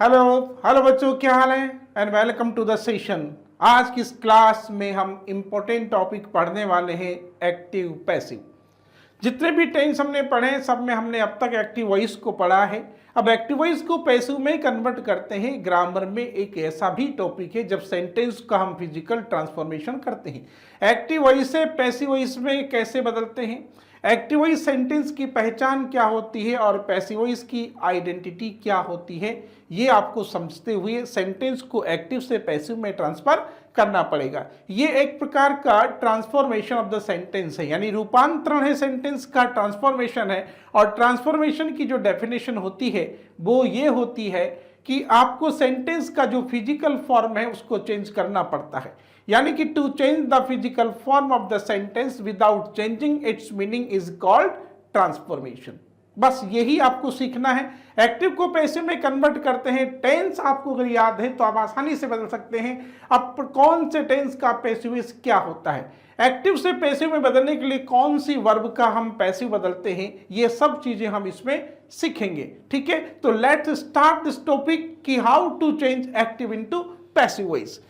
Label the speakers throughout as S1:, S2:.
S1: Hello hello बच्चों, क्या हाल है and welcome to the session. आज की इस क्लास में हम इम्पोर्टेंट टॉपिक पढ़ने वाले हैं एक्टिव पैसिव। जितने भी टेंस हमने पढ़े हैं सब में हमने अब तक एक्टिव वॉइस को पढ़ा है। अब एक्टिव वॉइस को पैसिव में कन्वर्ट करते हैं। ग्रामर में एक ऐसा भी टॉपिक है जब सेंटेंस का हम फिजिकल ट्रांसफॉर्मेशन करते हैं। एक्टिव वॉइस से पैसिव वॉइस में कैसे बदलते हैं, एक्टिव वॉइस सेंटेंस की पहचान क्या होती है और पैसिव वॉइस की आइडेंटिटी क्या होती है, ये आपको समझते हुए सेंटेंस को एक्टिव से पैसिव में ट्रांसफर करना पड़ेगा। ये एक प्रकार का ट्रांसफॉर्मेशन ऑफ द सेंटेंस है, यानी रूपांतरण है, सेंटेंस का ट्रांसफॉर्मेशन है। और ट्रांसफॉर्मेशन की जो डेफिनेशन होती है वो ये होती है कि आपको सेंटेंस का जो फिजिकल फॉर्म है उसको चेंज करना पड़ता है। यानी कि to change the physical form of the sentence without changing its meaning is called transformation. बस यही आपको सीखना है। एक्टिव को पैसिव में कन्वर्ट करते हैं। टेंस आपको अगर याद है तो आप आसानी से बदल सकते हैं। अब कौन से टेंस का पैसिव क्या होता है, एक्टिव से पैसिव में बदलने के लिए कौन सी वर्ब का हम पैसिव बदलते हैं, ये सब चीजें हम इसमें सीखेंगे। ठीक है, तो लेट्स स्टार्ट दिस टॉपिक कि how to change active into passive voice.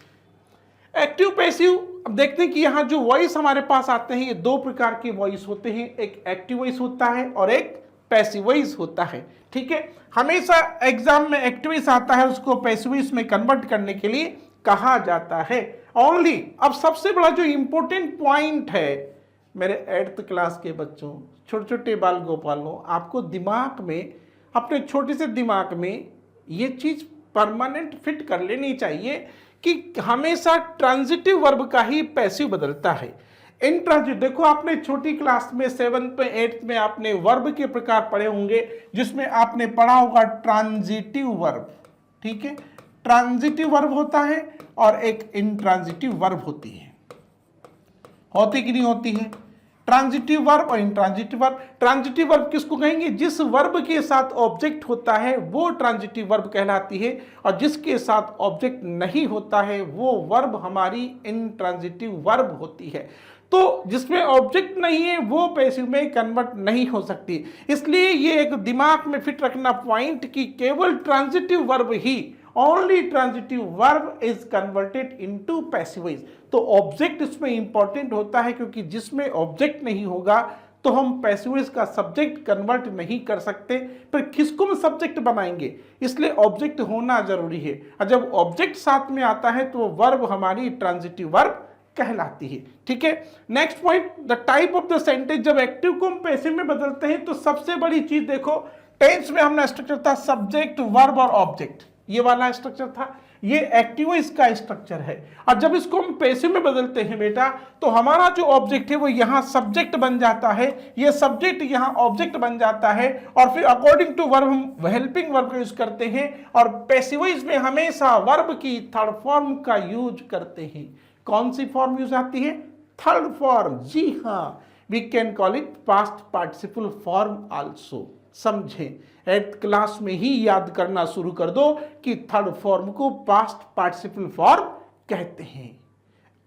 S1: Active passive, अब देखते हैं कि यहाँ जो वॉइस हमारे पास आते हैं ये दो प्रकार के वॉइस होते हैं, एक एक्टिव वॉइस होता है और एक पैसिव वॉइस होता है। ठीक है, हमेशा एग्जाम में एक्टिव वॉइस आता है, उसको पैसिव वॉइस में कन्वर्ट करने के लिए कहा जाता है ओनली। अब सबसे बड़ा जो इंपॉर्टेंट पॉइंट है मेरे 8th क्लास के बच्चों, छोटे छोटे बाल गोपालों, आपको दिमाग में, अपने छोटे से दिमाग में ये चीज परमानेंट फिट कर लेनी चाहिए कि हमेशा ट्रांजिटिव वर्ब का ही पैसिव बदलता है। इंट्रांजिटिव, देखो आपने छोटी क्लास में 7th में 8th में आपने वर्ब के प्रकार पढ़े होंगे, जिसमें आपने पढ़ा होगा ट्रांजिटिव वर्ब। ठीक है, ट्रांजिटिव वर्ब होता है और एक इंट्रांजिटिव वर्ब होती है, होती कि नहीं होती है, ट्रांजिटिव वर्ब और इंट्रांजिटिव वर्ब। ट्रांजिटिव वर्ब किसको कहेंगे, जिस वर्ब के साथ ऑब्जेक्ट होता है वो ट्रांजिटिव वर्ब कहलाती है, और जिसके साथ ऑब्जेक्ट नहीं होता है वो वर्ब हमारी इंट्रांजिटिव वर्ब होती है। तो जिसमें ऑब्जेक्ट नहीं है वो पैसिव में कन्वर्ट नहीं हो सकती। इसलिए ये एक दिमाग में फिट रखना पॉइंट कि केवल transitive verb he, only transitive verb is converted into passive voice. तो ऑब्जेक्ट इसमें इंपॉर्टेंट होता है, क्योंकि जिसमें ऑब्जेक्ट नहीं होगा तो हम पैसिव वॉइस का सब्जेक्ट कन्वर्ट नहीं कर सकते। पर किसको हम सब्जेक्ट बनाएंगे, इसलिए ऑब्जेक्ट होना जरूरी है। और जब ऑब्जेक्ट साथ में आता है तो वर्ब हमारी ट्रांजिटिव वर्ब कहलाती है। ठीक है, next point, the type of the sentence. जब एक्टिव को हम पैसिव में बदलते हैं तो सबसे बड़ी चीज देखो, टेंस में हमने स्ट्रक्चर था सब्जेक्ट, वर्ब और ऑब्जेक्ट, ये वाला स्ट्रक्चर था, ये एक्टिव वॉइस का स्ट्रक्चर है। और जब इसको हम पैसिव में बदलते हैं बेटा, तो हमारा जो ऑब्जेक्ट है वो यहाँ सब्जेक्ट बन जाता है, ये सब्जेक्ट यहाँ ऑब्जेक्ट बन जाता है, और फिर अकॉर्डिंग टू वर्ब हम हेल्पिंग वर्ब का यूज करते हैं। और पैसिव वॉइस में हमेशा वर्ब की थर्ड फॉर्म का यूज करते हैं। कौन सी फॉर्म यूज आती है, थर्ड फॉर्म। जी हाँ, we can call it past participle form also. समझें, 8th क्लास में ही याद करना शुरू कर दो कि थर्ड फॉर्म को पास्ट पार्टिसिपल फॉर्म कहते हैं।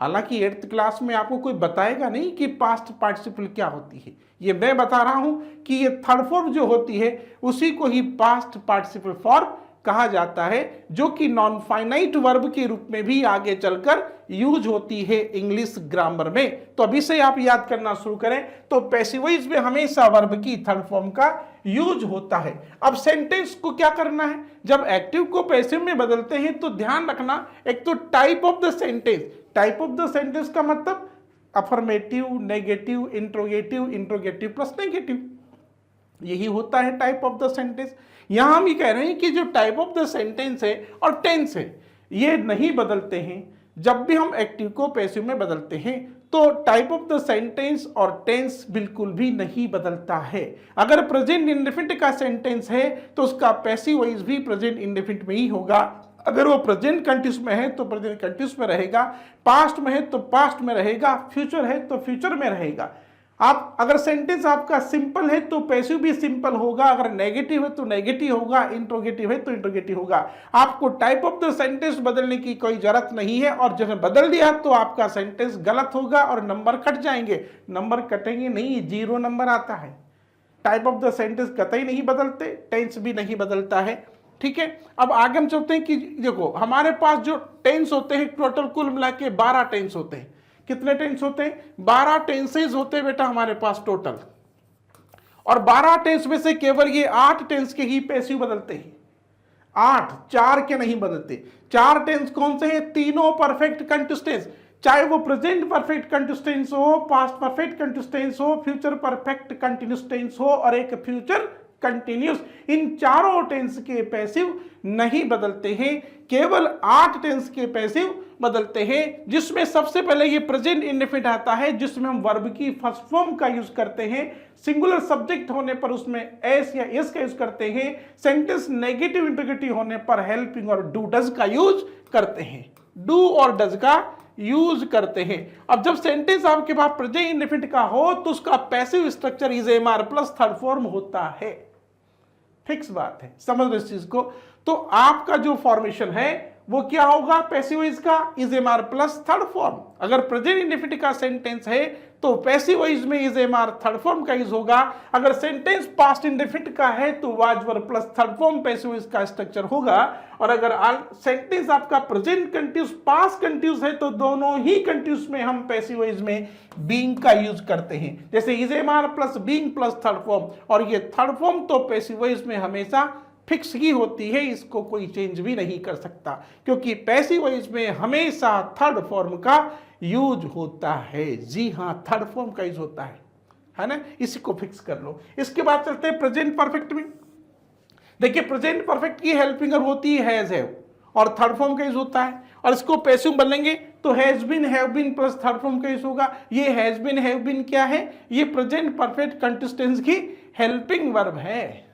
S1: हालांकि 8th क्लास में आपको कोई बताएगा नहीं कि पास्ट पार्टिसिपल क्या होती है, ये मैं बता रहा हूं कि ये थर्ड फॉर्म जो होती है उसी को ही पास्ट पार्टिसिपल फॉर्म कहा जाता है, जो कि नॉन फाइनाइट वर्ब के रूप में भी आगे चलकर यूज होती है इंग्लिश ग्रामर में। तो अभी से आप याद करना शुरू करें तो पैसिव वॉइस में हमेशा वर्ब की थर्ड फॉर्म का यूज होता है। अब सेंटेंस को क्या करना है, जब एक्टिव को पैसिव में बदलते हैं तो ध्यान रखना, एक तो type of the sentence. Type of the sentence का मतलब affirmative, negative, interrogative, interrogative plus negative, यही होता है टाइप ऑफ द सेंटेंस। यहां हम ये कह रहे हैं कि जो टाइप ऑफ द सेंटेंस है और टेंस है ये नहीं बदलते हैं। जब भी हम एक्टिव को पैसिव में बदलते हैं तो टाइप ऑफ द सेंटेंस और टेंस बिल्कुल भी नहीं बदलता है। अगर प्रेजेंट इंडेफिनिट का सेंटेंस है तो उसका पैसिव वॉइस भी प्रेजेंट इंडेफिनिट में ही होगा। अगर वो प्रेजेंट कंटिन्यूस में है तो प्रेजेंट कंटिन्यूस में रहेगा, पास्ट में है तो पास्ट में रहेगा, फ्यूचर है तो फ्यूचर में रहेगा। आप अगर सेंटेंस आपका सिंपल है तो पैसिव भी सिंपल होगा, अगर नेगेटिव है तो नेगेटिव होगा, इंट्रोगेटिव है तो इंट्रोगेटिव होगा। आपको टाइप ऑफ द सेंटेंस बदलने की कोई जरूरत नहीं है, और जब बदल दिया तो आपका सेंटेंस गलत होगा और नंबर कट जाएंगे। नंबर कटेंगे नहीं, 0 नंबर आता है। टाइप ऑफ द सेंटेंस कतई नहीं बदलते, टेंस भी नहीं बदलता है। ठीक है, अब आगे हम चलते हैं कि देखो हमारे पास जो टेंस होते हैं टोटल कुल मिला के 12 टेंस होते हैं। कितने टेंस होते हैं? 12 टेंसेज होते हैं बेटा हमारे पास टोटल, और 12 टेंस में से केवल ये 8 टेंस के ही पैसिव बदलते हैं। 8, 4 के नहीं बदलते। 4 टेंस कौन से हैं? तीनों परफेक्ट कंटिन्यूअस टेंस, चाहे वो प्रेजेंट परफेक्ट कंटिन्यूअस टेंस हो, पास्ट परफेक्ट कंटिन्यूअस टेंस हो, फ्यूचर परफेक्ट कंटिन्यूअस टेंस हो और एक फ्यूचर कंटिन्यूअस, इन चारों टेंस के पैसिव नहीं बदलते हैं, केवल 8 टेंस के पैसिव बदलते हैं, जिसमें सबसे पहले ये प्रेजेंट इंडेफिनिट आता है, जिसमें हम वर्ब की फर्स्ट फॉर्म का यूज करते हैं। सिंगुलर सब्जेक्ट होने पर उसमें एस या एस का यूज करते हैं। सेंटेंस नेगेटिव इंटीग्रेटिव होने पर हेल्पिंग और डू डज का यूज करते हैं। डू और डज का यूज करते हैं। अब जब सेंटेंस आपके पास प्रेजेंट इंडेफिनिट का हो तो उसका passive structure is am are plus third form होता है। फिक्स बात है, समझ लो इस चीज को। तो आपका जो फॉर्मेशन है वो क्या होगा? पैसिव वॉइस का is am are plus third form. अगर प्रेजेंट इंडेफिनिट का सेंटेंस है तो पैसिव वॉइस में is am are third form का यूज होगा। अगर सेंटेंस पास्ट इंडेफिनिट का है तो was were plus third form passive voice का स्ट्रक्चर होगा। और अगर सेंटेंस आपका प्रेजेंट कंटिन्यूअस पास्ट कंटिन्यूअस है तो दोनों ही कंटिन्यूअस में हम पैसिव वॉइस में बीइंग का यूज करते हैं, जैसे is am are plus being plus third form. और ये थर्ड फॉर्म तो पैसिव वॉइस में हमेशा फिक्स ही होती है, इसको कोई चेंज भी नहीं कर सकता, क्योंकि पैसिव वॉइस में हमेशा थर्ड फॉर्म का यूज होता है। जी हाँ, थर्ड फॉर्म का यूज होता है ना, इसी को फिक्स कर लो। इसके बाद चलते हैं प्रेजेंट परफेक्ट में। देखिए प्रेजेंट परफेक्ट की हेल्पिंग होती है हैज हैव और थर्ड फॉर्म का यूज होता है, और इसको पैसिव बदलेंगे तो has been have been plus third form का यूज होगा। ये हैज बीन हैव बीन क्या है? ये प्रेजेंट परफेक्ट कंटिन्यूअस टेंस की हेल्पिंग वर्ब है,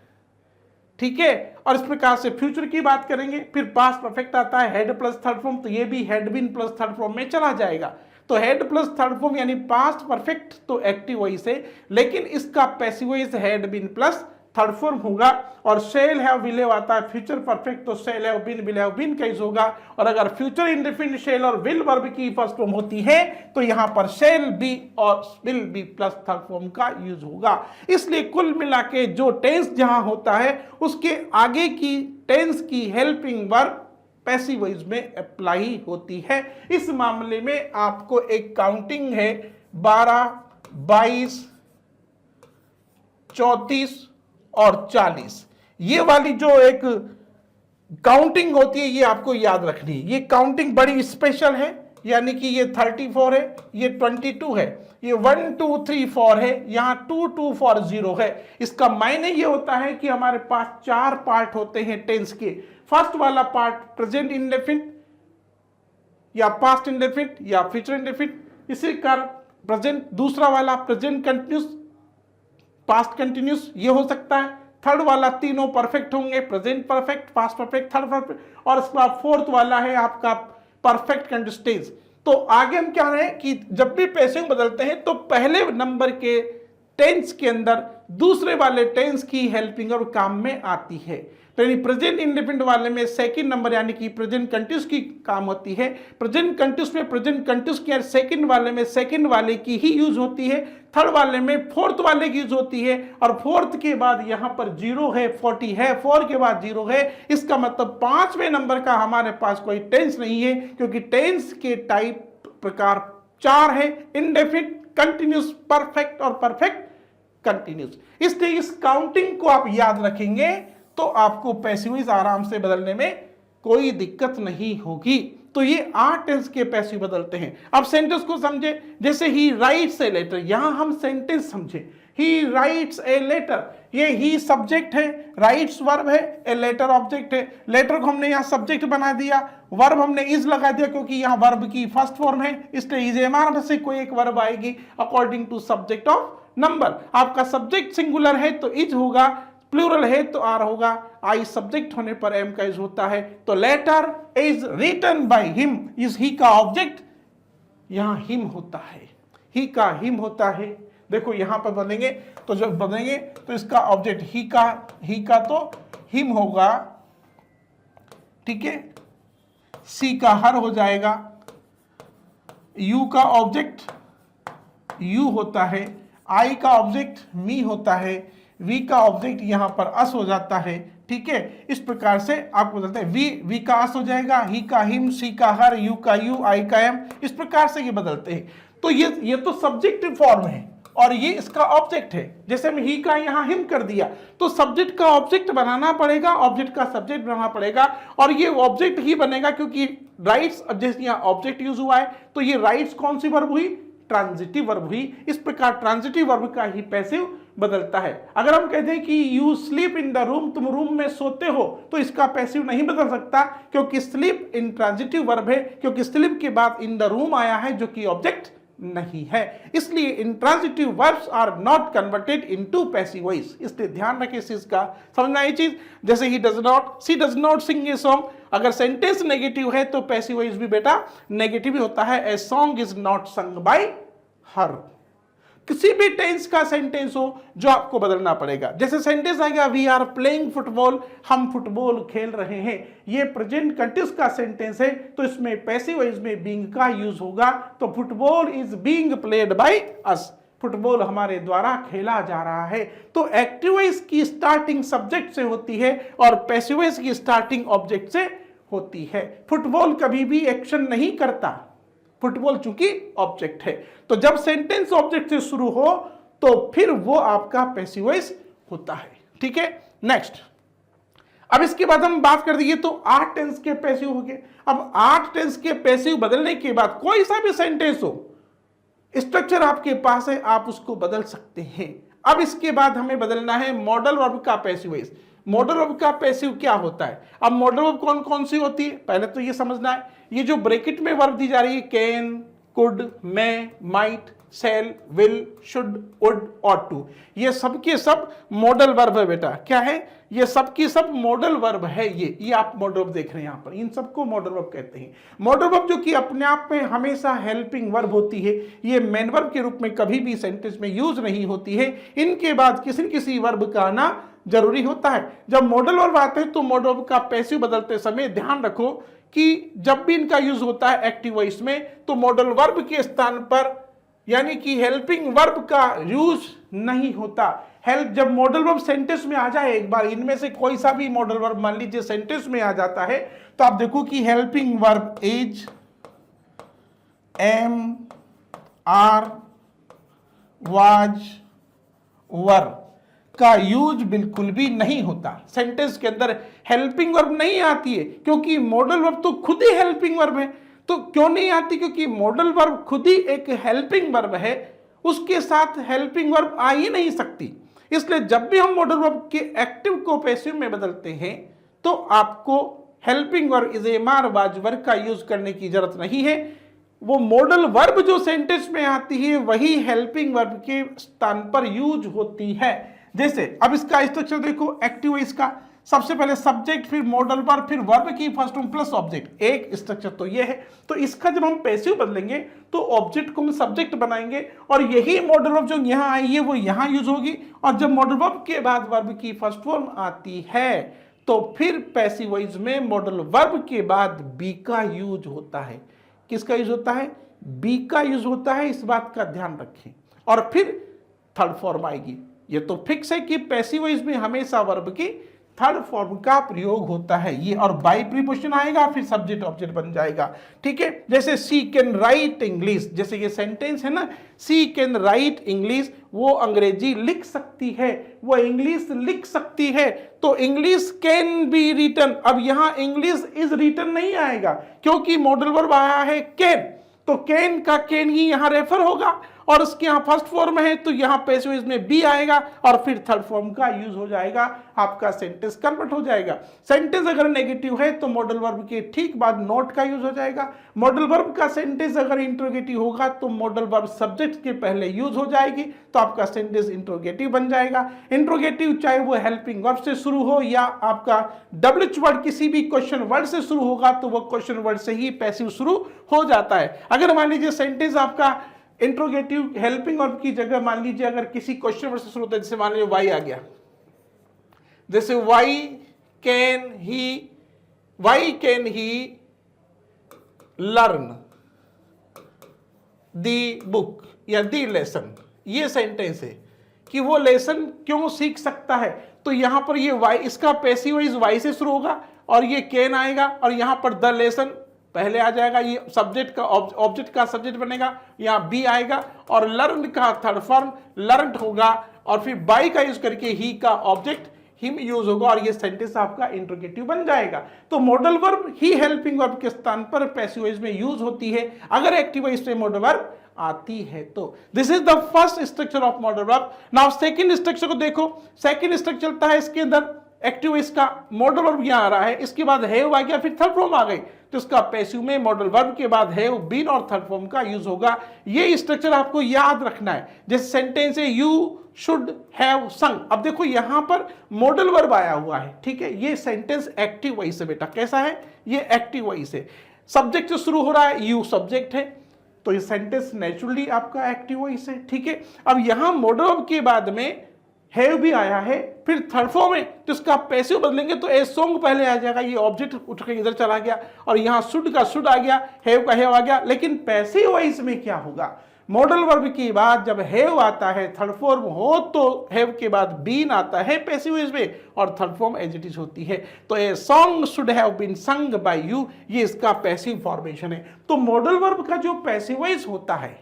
S1: ठीक है। और इस प्रकार से फ्यूचर की बात करेंगे, फिर पास्ट परफेक्ट आता है हेड प्लस थर्ड फॉर्म, तो ये भी had been plus third form में चला जाएगा। तो हेड प्लस थर्ड फॉर्म यानी पास्ट परफेक्ट तो एक्टिव वॉइस है, लेकिन इसका passive voice had been plus third form होगा। और शेल हैव विल हैव आता है फ्यूचर परफेक्ट, तो shall have been will have been का यूज होगा। और अगर फ्यूचर इंडेफिनिट शेल और विल वर्ब की फर्स्ट फॉर्म होती है तो यहां पर शेल बी और will be plus third form का यूज होगा। इसलिए कुल मिला के जो टेंस जहां होता है उसके आगे की टेंस की हेल्पिंग वर्ब पैसिव वॉइस में अप्लाई होती है। इस मामले में आपको एक काउंटिंग है 12, 22, 34 और 40। ये वाली जो एक काउंटिंग होती है ये आपको याद रखनी है। ये काउंटिंग बड़ी स्पेशल है, यानी कि ये 34 है, ये 22 है, ये 1 2 3 4 है, यहाँ 2 2 4 0 है। इसका मायने ये होता है कि हमारे पास 4 पार्ट होते हैं टेंस के। फर्स्ट वाला पार्ट प्रेजेंट इंडेफिनिट या पास्ट इंडेफिनिट या फ्यूचर इंडेफिनिट, इसी का प्रेजेंट। दूसरा वाला प्रेजेंट कंटिन्यूअस पास्ट कंटिन्यूअस ये हो सकता है। थर्ड वाला तीनों परफेक्ट होंगे, present perfect, past perfect, third perfect. और इसके बाद फोर्थ वाला है आपका परफेक्ट कंटिन्यूअस टेंस। तो आगे हम क्या है कि जब भी पैसिव बदलते हैं तो पहले नंबर के टेंस के अंदर दूसरे वाले टेंस की हेल्पिंग और काम में आती है। तो यानी प्रेजेंट इंडेफिनिट वाले में सेकंड नंबर यानी कि प्रेजेंट कंटिन्यूअस की काम होती है। प्रेजेंट कंटिन्यूअस में प्रेजेंट कंटिन्यूअस की सेकंड वाले में सेकंड वाले की ही यूज होती है। थर्ड वाले में फोर्थ वाले की यूज होती है। और फोर्थ के बाद यहाँ पर 0 है, 40 है, 4 के बाद 0 है। इसका मतलब 5वें नंबर का हमारे पास कोई टेंस नहीं है, क्योंकि टेंस के टाइप प्रकार 4 है, इंडेफिनिट, कंटिन्यूअस, परफेक्ट और परफेक्ट कंटिन्यूअस। इसलिए इस काउंटिंग को आप याद रखेंगे तो आपको पैसिव वॉइस आराम से बदलने में कोई दिक्कत नहीं होगी। तो ये 8 टेंस के पैसिव बदलते हैं। अब सेंटेंस को समझे, जैसे ही राइट्स ए लेटर, यहां हम सेंटेंस समझे, ही राइट्स ए लेटर, ये ही सब्जेक्ट है, राइट्स वर्ब है, ए लेटर ऑब्जेक्ट है। लेटर को हमने यहां सब्जेक्ट बना दिया, वर्ब हमने इज लगा दिया क्योंकि यहां वर्ब की फर्स्ट फॉर्म है, इसलिए इज एमआर में से कोई एक वर्ब आएगी according to subject of number. आपका सब्जेक्ट सिंगुलर है तो इज होगा, प्लूरल है तो आर होगा। आई सब्जेक्ट होने पर एम का यूज होता है। तो letter is written by him, is he का ऑब्जेक्ट यहां हिम होता है, ही का हिम होता है। देखो यहां पर बनेंगे तो जब बनेंगे तो इसका ऑब्जेक्ट ही का तो हिम होगा, ठीक है। सी का हर हो जाएगा, यू का ऑब्जेक्ट यू होता है, आई का ऑब्जेक्ट मी होता है, वी का ऑब्जेक्ट यहां पर अस हो जाता है, ठीक है, इस प्रकार से आपको बदलते हैं। वी का अस हो जाएगा, ही का हिम, सी का हर, यू का यू, आई का एम, इस प्रकार से ये बदलते हैं। तो ये तो सब्जेक्टिव फॉर्म है और ये इसका ऑब्जेक्ट है। जैसे हम ही का यहाँ हिम कर दिया तो सब्जेक्ट का ऑब्जेक्ट बनाना पड़ेगा, ऑब्जेक्ट का सब्जेक्ट बनाना पड़ेगा और ये ऑब्जेक्ट ही बनेगा क्योंकि राइट्स, जैसे यहाँ ऑब्जेक्ट यूज हुआ है तो ये राइट्स कौन सी वर्ब हुई, ट्रांजिटिव वर्ब हुई। इस प्रकार ट्रांजिटिव वर्ब का ही पैसिव बदलता है। अगर हम कहते हैं कि you sleep in the room, तुम रूम में सोते हो, तो इसका पैसिव नहीं बदल सकता क्योंकि स्लीप इन ट्रांजिटिव वर्ब है, क्योंकि स्लीप के बाद इन द रूम आया है जो कि ऑब्जेक्ट नहीं है। इसलिए intransitive verbs are not converted into passive voice. इसलिए ध्यान रखें इस चीज का, समझना ये चीज। जैसे ही does not, she does not sing a song, अगर सेंटेंस नेगेटिव है तो पैसिव वॉइस भी बेटा नेगेटिव ही होता है। ए song is not sung by हर। किसी भी टेंस का सेंटेंस हो जो आपको बदलना पड़ेगा। जैसे सेंटेंस आएगा वी आर प्लेइंग फुटबॉल, हम फुटबॉल खेल रहे हैं, ये प्रेजेंट कंटिन्यूअस का सेंटेंस है तो इसमें पैसिव वॉइस में बीइंग का यूज होगा। तो football is being played by us, football हमारे द्वारा खेला जा रहा है। तो एक्टिव वॉइस की स्टार्टिंग सब्जेक्ट से होती है और पैसिव वॉइस की स्टार्टिंग ऑब्जेक्ट से होती है। फुटबॉल कभी भी एक्शन नहीं करता, फुटबॉल चूंकि ऑब्जेक्ट है। तो जब सेंटेंस ऑब्जेक्ट से शुरू हो तो फिर वो आपका पैसिव वॉइस होता है। ठीक है, नेक्स्ट। अब इसके बाद हम बात कर दिए तो 8 टेंस के पैसिव हो गए। अब 8 टेंस के पैसिव बदलने के बाद कोई सा भी सेंटेंस हो, स्ट्रक्चर आपके पास है, आप उसको बदल सकते हैं। अब इसके बाद हमें बदलना है मॉडल वर्ब का पैसिव वॉइस। मॉडल वर्ब का पैसिव क्या होता है? अब मॉडल वर्ब कौन कौन सी होती है पहले तो ये समझना है। ये जो ब्रैकेट में वर्ब दी जा रही है, can, could, may, might, shall, will, should, would, ought to, ये सब के सब मॉडल वर्ब है बेटा। क्या है? ये सब की सब मॉडल वर्ब है। ये आप मॉडल वर्ब देख रहे हैं यहाँ पर, इन सबको मॉडल वर्ब कहते हैं। मॉडल वर्ब जो कि अपने आप में हमेशा हेल्पिंग वर्ब होती है, ये मेन वर्ब के रूप में कभी भी सेंटेंस में यूज नहीं होती है। इनके बाद किसी न किसी वर्ब का आना जरूरी होता है। जब मॉडल वर्ब आते हैं तो मॉडल वर्ब का पैसिव बदलते समय ध्यान रखो कि जब भी इनका यूज होता है एक्टिव वॉइस में तो मॉडल वर्ब के स्थान पर यानी कि हेल्पिंग वर्ब का यूज नहीं होता। हेल्प जब मॉडल वर्ब सेंटेंस में आ जाए, एक बार इनमें से कोई सा भी मॉडल वर्ब मान लीजिए सेंटेंस में आ जाता है तो आप देखो कि helping verb is, am, are, was, were का यूज बिल्कुल भी नहीं होता। सेंटेंस के अंदर हेल्पिंग वर्ब नहीं आती है क्योंकि मॉडल वर्ब तो खुद ही हेल्पिंग वर्ब है। तो क्यों नहीं आती? क्योंकि मॉडल वर्ब खुद ही एक हेल्पिंग वर्ब है, उसके साथ हेल्पिंग वर्ब आ ही नहीं सकती। इसलिए जब भी हम मॉडल वर्ब के एक्टिव को पैसिव में बदलते हैं तो आपको helping verb is, am, are, was, were का यूज करने की जरूरत नहीं है। वो मॉडल वर्ब जो सेंटेंस में आती है वही हेल्पिंग वर्ब के स्थान पर यूज होती है। जैसे अब इसका स्ट्रक्चर देखो एक्टिव वॉइस का, सबसे पहले सब्जेक्ट, फिर मॉडल वर्ब, फिर वर्ब की फर्स्ट फॉर्म प्लस ऑब्जेक्ट, एक स्ट्रक्चर तो ये है। तो इसका जब हम पैसिव बदलेंगे तो ऑब्जेक्ट को हम सब्जेक्ट बनाएंगे और यही मॉडल वर्ब जो यहाँ आई है वो यहाँ यूज होगी। और जब मॉडल वर्ब के बाद वर्ब की फर्स्ट फॉर्म आती है तो फिर पैसिव वॉइस में मॉडल वर्ब के बाद बी का यूज होता है। किसका यूज होता है? बी का यूज होता है, इस बात का ध्यान रखें। और फिर थर्ड फॉर्म आएगी। ये तो फिक्स है कि पैसिव वॉइस में हमेशा वर्ब की थर्ड फॉर्म का प्रयोग होता है ये, और बाई प्रीपोजिशन आएगा फिर सब्जेक्ट ऑब्जेक्ट बन जाएगा। ठीक है, जैसे सी कैन राइट इंग्लिश, जैसे ये सेंटेंस है ना, सी कैन राइट इंग्लिश, वो अंग्रेजी लिख सकती है, वो इंग्लिश लिख सकती है। तो इंग्लिश कैन बी रिटन, अब यहां इंग्लिश इज रिटन नहीं आएगा क्योंकि मॉडल वर्ब आया है कैन, तो कैन का कैन ही यहां रेफर होगा और उसके यहाँ फर्स्ट फॉर्म है तो यहाँ पैसिव वॉइस में बी आएगा और फिर थर्ड फॉर्म का यूज हो जाएगा, आपका सेंटेंस कन्वर्ट हो जाएगा। सेंटेंस अगर नेगेटिव है तो मॉडल वर्ब के ठीक बाद नॉट का यूज हो जाएगा। मॉडल वर्ब का सेंटेंस अगर इंट्रोगेटिव होगा तो मॉडल वर्ब सब्जेक्ट के पहले यूज हो जाएगी तो आपका सेंटेंस इंट्रोगेटिव बन जाएगा। इंट्रोगेटिव चाहे वो हेल्पिंग वर्ब से शुरू हो या आपका डब्ल्यूएच वर्ड किसी भी क्वेश्चन वर्ड से शुरू होगा तो वो क्वेश्चन वर्ड से ही पैसिव शुरू हो जाता है। अगर मान लीजिए सेंटेंस आपका इंट्रोगेटिव हेल्पिंग वर्ब की जगह मान लीजिए अगर किसी क्वेश्चन वर्ड से शुरू होता है, जैसे मान लीजिए वाई आ गया, जैसे why can he learn the book या दी लेसन, ये सेंटेंस है। कि वो लेसन क्यों सीख सकता है। तो यहां पर ये वाई, इसका पैसिव वॉइस वाई से शुरू होगा और ये कैन आएगा और यहां पर द लेसन पहले आ जाएगा, ये सब्जेक्ट का ऑब्जेक्ट का सब्जेक्ट बनेगा, यहाँ बी आएगा और लर्न का थर्ड फॉर्म लर्न होगा और फिर बाई का यूज करके ही का ऑब्जेक्ट हिम यूज होगा और ये सेंटेंस आपका इंट्रोगेटिव बन जाएगा। तो मॉडल वर्ब ही हेल्पिंग वर्ब के स्थान पर पैसिव वॉइस में यूज होती है अगर एक्टिव वॉइस में मॉडल वर्ब आती है तो। This is the first structure of modal verb. Now second structure को देखो। सेकंड स्ट्रक्चर चलता है इसके अंदर एक्टिव वॉइस का मॉडल वर्ब यहां आ रहा है, इसके बाद हैव आ गया, फिर थर्ड फॉर्म आ गई, तो इसका पैसिव में मॉडल वर्ब के बाद हैव, बीन और थर्ड फॉर्म का यूज होगा। ये स्ट्रक्चर आपको याद रखना है। जैसे सेंटेंस है यू शुड हैव संग, अब देखो यहां पर मॉडल वर्ब आया हुआ है, ठीक है, ये सेंटेंस एक्टिव वॉइस है बेटा। कैसा है? ये एक्टिव वॉइस है, सब्जेक्ट से शुरू हो रहा है, यू सब्जेक्ट है, तो ये सेंटेंस नेचुरली आपका एक्टिव वॉइस है, ठीक है। अब यहां मॉडल वर्ब के बाद में हैव भी आया है, फिर थर्ड फॉर्म है, तो इसका पैसिव बदलेंगे तो ए सॉन्ग पहले आ जाएगा, ये ऑब्जेक्ट उठ के इधर चला गया और यहां शुड का शुड आ गया, हैव का हैव आ गया। लेकिन पैसिव वॉइस में क्या होगा? मॉडल वर्ब के बाद जब हैव आता है, थर्ड फॉर्म हो तो हैव के बाद बीन आता है पैसिव वॉइस में और third form as it is होती है। तो a song should have been sung by you, ये इसका पैसिव फॉर्मेशन है। तो मॉडल वर्ब का जो पैसिव वॉइस होता है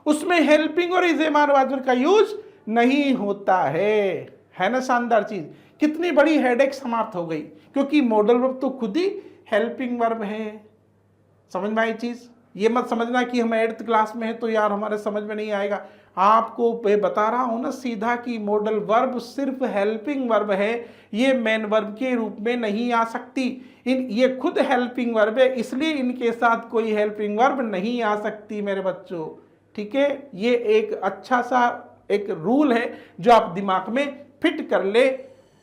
S1: उसमें हेल्पिंग और इज़ेमान वाजर का यूज नहीं होता है ना। शानदार चीज, कितनी बड़ी हेडेक समाप्त हो गई, क्योंकि मॉडल वर्ब तो खुद ही हेल्पिंग वर्ब है। समझ में आई चीज? ये मत समझना कि हम 8th क्लास में हैं तो यार हमारे समझ में नहीं आएगा। आपको मैं बता रहा हूं ना सीधा कि मॉडल वर्ब सिर्फ हेल्पिंग वर्ब है, ये मेन वर्ब के रूप में नहीं आ सकती। ये खुद हेल्पिंग वर्ब है, इसलिए इनके साथ कोई हेल्पिंग वर्ब नहीं आ सकती मेरे बच्चों, ठीक है। ये एक अच्छा सा एक रूल है जो आप दिमाग में फिट कर ले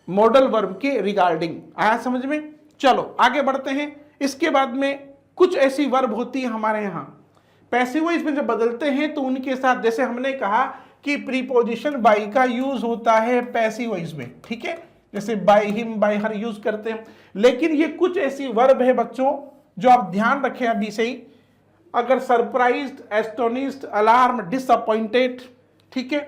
S1: मॉडल वर्ब के रिगार्डिंग। आया समझ में? चलो आगे बढ़ते हैं। इसके बाद में कुछ ऐसी वर्ब होती है हमारे यहाँ पैसिव वॉइस में जब बदलते हैं तो उनके साथ, जैसे हमने कहा कि प्रीपोजिशन बाय का यूज होता है पैसिव वॉइस में, ठीक है, जैसे by him by her use करते हैं। लेकिन ये कुछ ऐसी वर्ब है बच्चों जो आप ध्यान रखें अभी से ही। अगर सरप्राइज्ड, एस्टोनिश्ड, अलार्म, डिसअपॉइंटेड, ठीक है,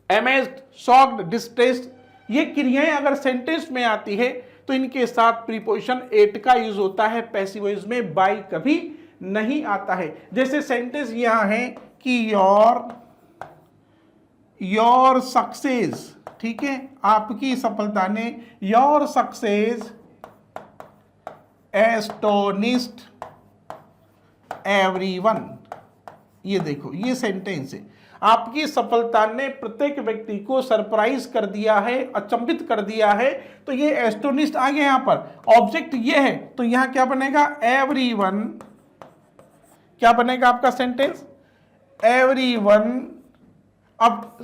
S1: अमेज्ड, शॉक्ड, डिस्ट्रेस्ड, ये क्रियाएं अगर सेंटेंस में आती है तो इनके साथ प्रीपोजिशन एट का यूज होता है पैसिव वॉइस में, बाय कभी नहीं आता है। जैसे सेंटेंस यहां है कि योर सक्सेस, ठीक है, आपकी सफलता ने, योर सक्सेस एस्टोनिश्ड एवरीवन। ये देखो ये सेंटेंस है, आपकी सफलता ने प्रत्येक व्यक्ति को सरप्राइज कर दिया है, अचंभित कर दिया है। तो ये एस्टोनिश्ड आ गया, यहां पर ऑब्जेक्ट ये है, तो यहां क्या बनेगा? एवरीवन। क्या बनेगा आपका सेंटेंस? एवरीवन। अब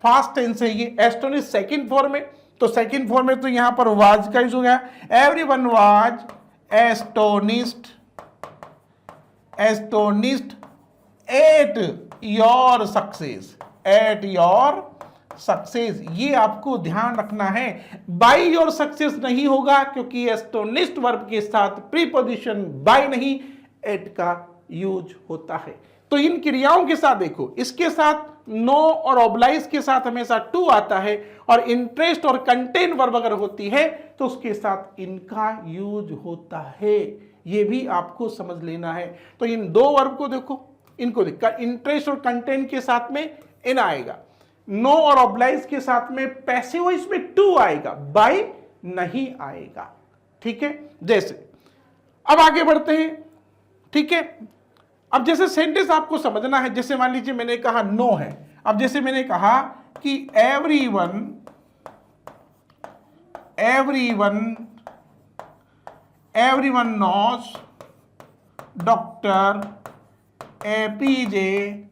S1: फास्ट टेंस है ये, एस्टोनिश्ड सेकंड फॉर्म में, तो सेकंड फॉर्म में तो यहां पर वाज का यूज हो गया, everyone was astonished at your success, at your success. ये आपको ध्यान रखना है, बाय योर सक्सेस नहीं होगा क्योंकि एस्टोनिश्ड वर्ब के साथ प्रीपोजिशन बाय नहीं एट का यूज होता है। तो इन क्रियाओं के साथ देखो, इसके साथ नो और ऑब्लाइज के साथ हमेशा टू आता है और इंटरेस्ट और कंटेन वर्ब अगर होती है तो उसके साथ इनका यूज होता है। ये भी आपको समझ लेना है। तो इन दो वर्ब को देखो, इनको देखो, इंटरेस्ट और कंटेंट के साथ में इन आएगा, नो और ऑब्लाइज के साथ में पैसिव वॉइस में टू आएगा, बाय नहीं आएगा, ठीक है। जैसे अब आगे बढ़ते हैं, ठीक है। अब जैसे सेंटेंस आपको समझना है, जैसे मान लीजिए मैंने कहा नो है, अब जैसे मैंने कहा कि एवरीवन नोस डॉक्टर एपीजे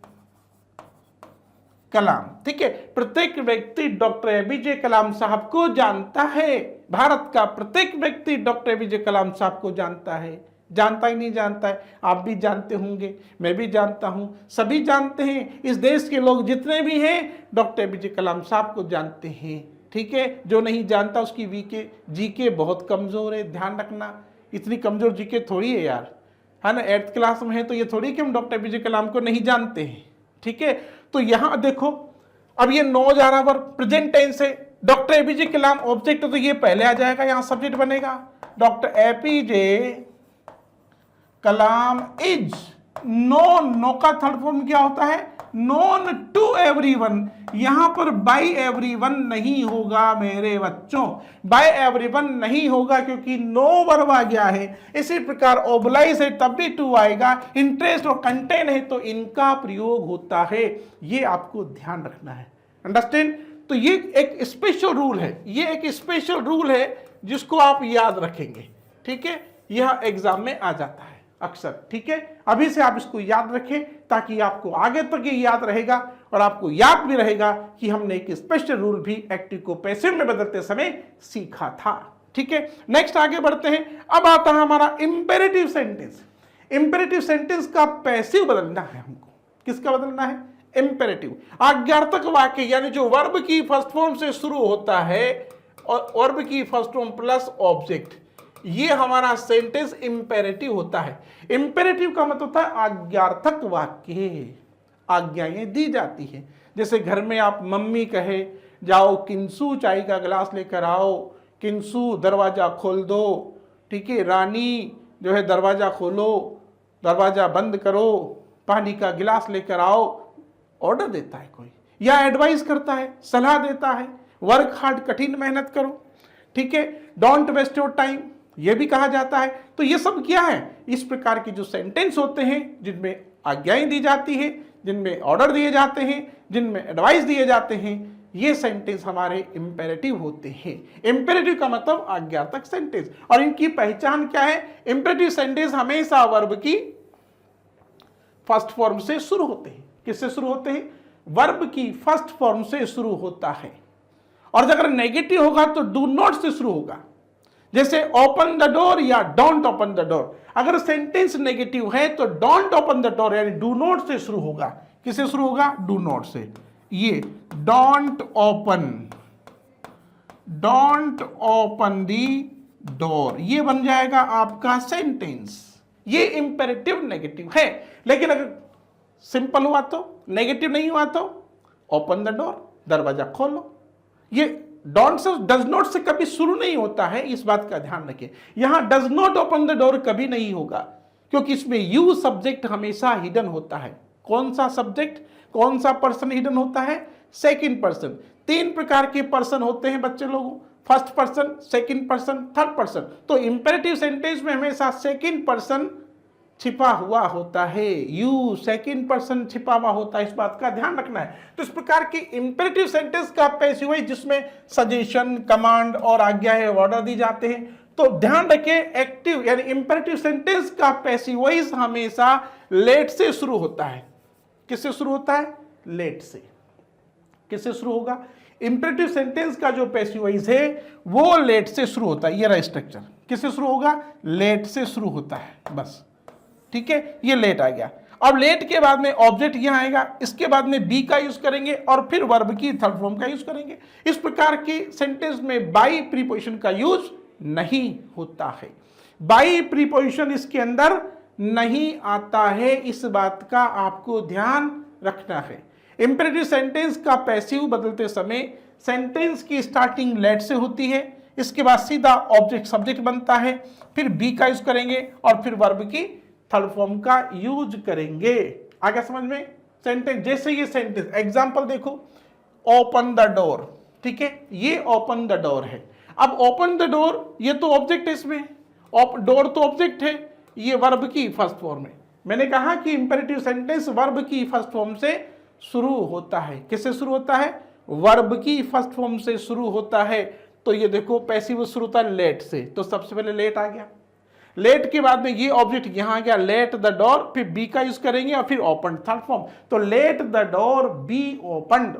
S1: कलाम, ठीक है, प्रत्येक व्यक्ति डॉक्टर एपीजे कलाम साहब को जानता है। भारत का प्रत्येक व्यक्ति डॉक्टर एपीजे कलाम साहब को जानता है। जानता ही नहीं जानता है, आप भी जानते होंगे, मैं भी जानता हूं, सभी जानते हैं। इस देश के लोग जितने भी हैं डॉक्टर एपीजे कलाम साहब को जानते हैं, ठीक है। जो नहीं जानता उसकी जीके बहुत कमजोर है, ध्यान रखना। इतनी कमजोर जीके थोड़ी है यार, है ना। 8th क्लास में है तो ये थोड़ी कि हम डॉक्टर एपीजे कलाम को नहीं जानते हैं, ठीक है। तो यहां देखो, अब ये नो जा रहा पर प्रेजेंट टेंस है, डॉक्टर एपीजे कलाम ऑब्जेक्ट है तो ये पहले आ जाएगा, यहां सब्जेक्ट बनेगा। Doctor APJ Kalam is known, know का थर्ड फॉर्म क्या होता है, नोन टू एवरीवन। यहां पर बाय एवरीवन नहीं होगा मेरे बच्चों, बाय एवरीवन नहीं होगा क्योंकि नो वर्ब आ गया है। इसी प्रकार ओबलाइज है तब भी टू आएगा, इंटरेस्ट और कंटेन है तो इनका प्रयोग होता है। ये आपको ध्यान रखना है, अंडरस्टैंड। तो ये एक स्पेशल रूल है, ये एक स्पेशल रूल है जिसको आप याद रखेंगे, ठीक है। यह एग्जाम में आ जाता है अक्सर, ठीक है। अभी से आप इसको याद रखें ताकि आपको आगे तक ये याद रहेगा और आपको याद भी रहेगा कि हमने एक स्पेशल रूल भी एक्टिव को पैसिव में बदलते समय सीखा था, ठीक है। नेक्स्ट आगे बढ़ते हैं। अब आता है हमारा इंपेरेटिव सेंटेंस। इंपेरेटिव सेंटेंस का पैसिव बदलना है हमको। किसका बदलना है, इंपेरेटिव। आज्ञार्थक वाक्य यानी जो वर्ब की फर्स्ट फॉर्म से शुरू होता है और वर्ब की फर्स्ट फॉर्म प्लस ऑब्जेक्ट, ये हमारा सेंटेंस इंपेरेटिव होता है। इंपेरेटिव का मतलब होता है आज्ञार्थक वाक्य, आज्ञाएं दी जाती है। जैसे घर में आप मम्मी कहे जाओ किंसू चाय का गिलास लेकर आओ, किंसू दरवाजा खोल दो, ठीक है, रानी जो है दरवाजा खोलो, दरवाजा बंद करो, पानी का गिलास लेकर आओ। ऑर्डर देता है कोई, या एडवाइस करता है, सलाह देता है, वर्क हार्ड, कठिन मेहनत करो, ठीक है, डोंट वेस्ट योर टाइम, यह भी कहा जाता है। तो ये सब क्या है, इस प्रकार के जो सेंटेंस होते हैं जिनमें आज्ञाएं दी जाती है, जिनमें ऑर्डर दिए जाते हैं, जिनमें एडवाइस दिए जाते हैं, ये सेंटेंस हमारे इंपेरेटिव होते हैं। इंपेरेटिव का मतलब आज्ञार्थक सेंटेंस। और इनकी पहचान क्या है, इंपेरेटिव सेंटेंस हमेशा वर्ब की फर्स्ट फॉर्म से शुरू होते हैं। किससे शुरू होते हैं, वर्ब की फर्स्ट फॉर्म से शुरू होता है। और अगर नेगेटिव होगा तो डू नॉट से शुरू होगा, जैसे ओपन द डोर या डोंट ओपन द डोर। अगर सेंटेंस नेगेटिव है तो डोंट ओपन द डोर यानी डू नॉट से शुरू होगा। किससे शुरू होगा, डू नॉट से। ये डोंट ओपन दी डोर, ये बन जाएगा आपका सेंटेंस। ये इंपेरेटिव नेगेटिव है। लेकिन अगर सिंपल हुआ तो, नेगेटिव नहीं हुआ तो ओपन द डोर, दरवाजा खोलो। ये डोंट से, डज नॉट से कभी शुरू नहीं होता है, इस बात का ध्यान रखें। यहां does not open the door कभी नहीं होगा क्योंकि इसमें यू सब्जेक्ट हमेशा हिडन होता है। कौन सा सब्जेक्ट, कौन सा पर्सन हिडन होता है, सेकंड पर्सन। तीन प्रकार के पर्सन होते हैं बच्चे लोगों, first person, second person, third person. तो इंपेरेटिव सेंटेंस में हमेशा सेकंड पर्सन छिपा हुआ होता है, यू सेकंड पर्सन छिपा हुआ होता है, इस बात का ध्यान रखना है। तो इस प्रकार की इंपेरेटिव सेंटेंस का पैसिव है जिसमें सजेशन, कमांड और आज्ञा ऑर्डर दी जाते हैं। तो ध्यान रखें, एक्टिव यानी इंपेरेटिव सेंटेंस का पैसिव वॉइस हमेशा लेट से शुरू होता है। किससे शुरू होता है, लेट से। किससे शुरू होगा, इंपेरेटिव सेंटेंस का जो पैसिव वॉइस है वो लेट से शुरू होता है। ये रहा स्ट्रक्चर, किससे शुरू होगा, लेट से शुरू होता है, बस, ठीक है। ये लेट आ गया। अब लेट के बाद में ऑब्जेक्ट यहां आएगा, इसके बाद में बी का यूज करेंगे और फिर वर्ब की थर्ड फॉर्म का यूज करेंगे। इस प्रकार की सेंटेंस में बाई प्रीपोजिशन का यूज नहीं होता है, बाई प्रीपोजिशन इसके अंदर नहीं आता है, इस बात का आपको ध्यान रखना है। इंपेरेटिव सेंटेंस का पैसिव बदलते समय सेंटेंस की स्टार्टिंग लेट से होती है, इसके बाद सीधा ऑब्जेक्ट सब्जेक्ट बनता है, फिर बी का यूज करेंगे और फिर वर्ब की थर्ड फॉर्म का यूज करेंगे। आगे समझ में, सेंटेंस जैसे ये सेंटेंस एग्जांपल देखो, ओपन द डोर, ठीक है, ये ओपन द डोर है। अब ओपन द डोर ये तो ऑब्जेक्ट है, इसमें डोर तो ऑब्जेक्ट है, ये वर्ब की फर्स्ट फॉर्म है। मैंने कहा कि इंपेरेटिव सेंटेंस वर्ब की फर्स्ट फॉर्म से शुरू होता है। किससे शुरू होता है, वर्ब की फर्स्ट फॉर्म से शुरू होता है। तो ये देखो पैसिव शुरू होता है लेट से, तो सबसे पहले लेट आ गया। लेट के बाद में ये ऑब्जेक्ट यहां आ गया, लेट द डोर, फिर बी का यूज करेंगे और फिर ओपन, थर्ड फॉर्म। तो let the door be opened,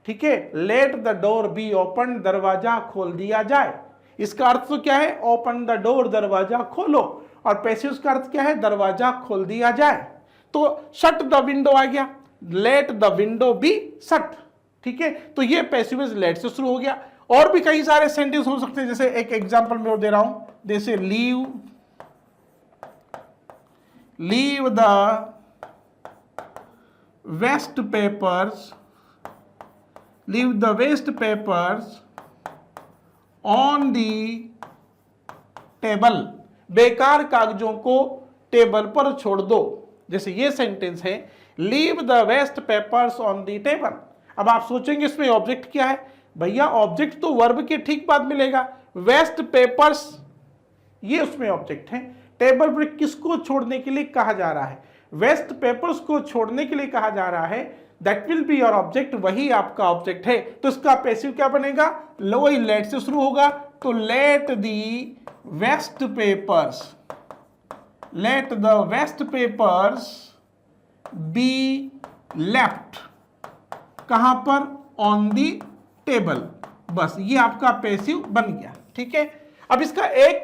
S1: ठीक है, let the door be open, दरवाजा खोल दिया जाए। इसका अर्थ तो क्या है, ओपन द डोर, दरवाजा खोलो। और पैसिव का अर्थ क्या है, दरवाजा खोल दिया जाए। तो शट द विंडो आ गया, let the window be shut, ठीक है। तो ये पैसिव लेट से शुरू हो गया। और भी कई सारे सेंटेंस हो सकते हैं, जैसे एक एग्जांपल मैं दे रहा हूं, जैसे leave the waste papers leave the waste papers on the table, बेकार कागजों को टेबल पर छोड़ दो। जैसे ये सेंटेंस है, leave the waste papers on the table. अब आप सोचेंगे इसमें ऑब्जेक्ट क्या है? भैया ऑब्जेक्ट तो वर्ब के ठीक बाद मिलेगा, वेस्ट पेपर्स ये उसमें ऑब्जेक्ट है। टेबल पर किसको छोड़ने के लिए कहा जा रहा है? वेस्ट पेपर्स को छोड़ने के लिए कहा जा रहा है। That will be your object, वही आपका ऑब्जेक्ट है। तो इसका पैसिव क्या बनेगा? वही लेट से शुरू होगा, तो let the waste papers, let the waste papers be left, कहां पर? On the table. बस ये आपका पैसिव बन गया। ठीक है, अब इसका एक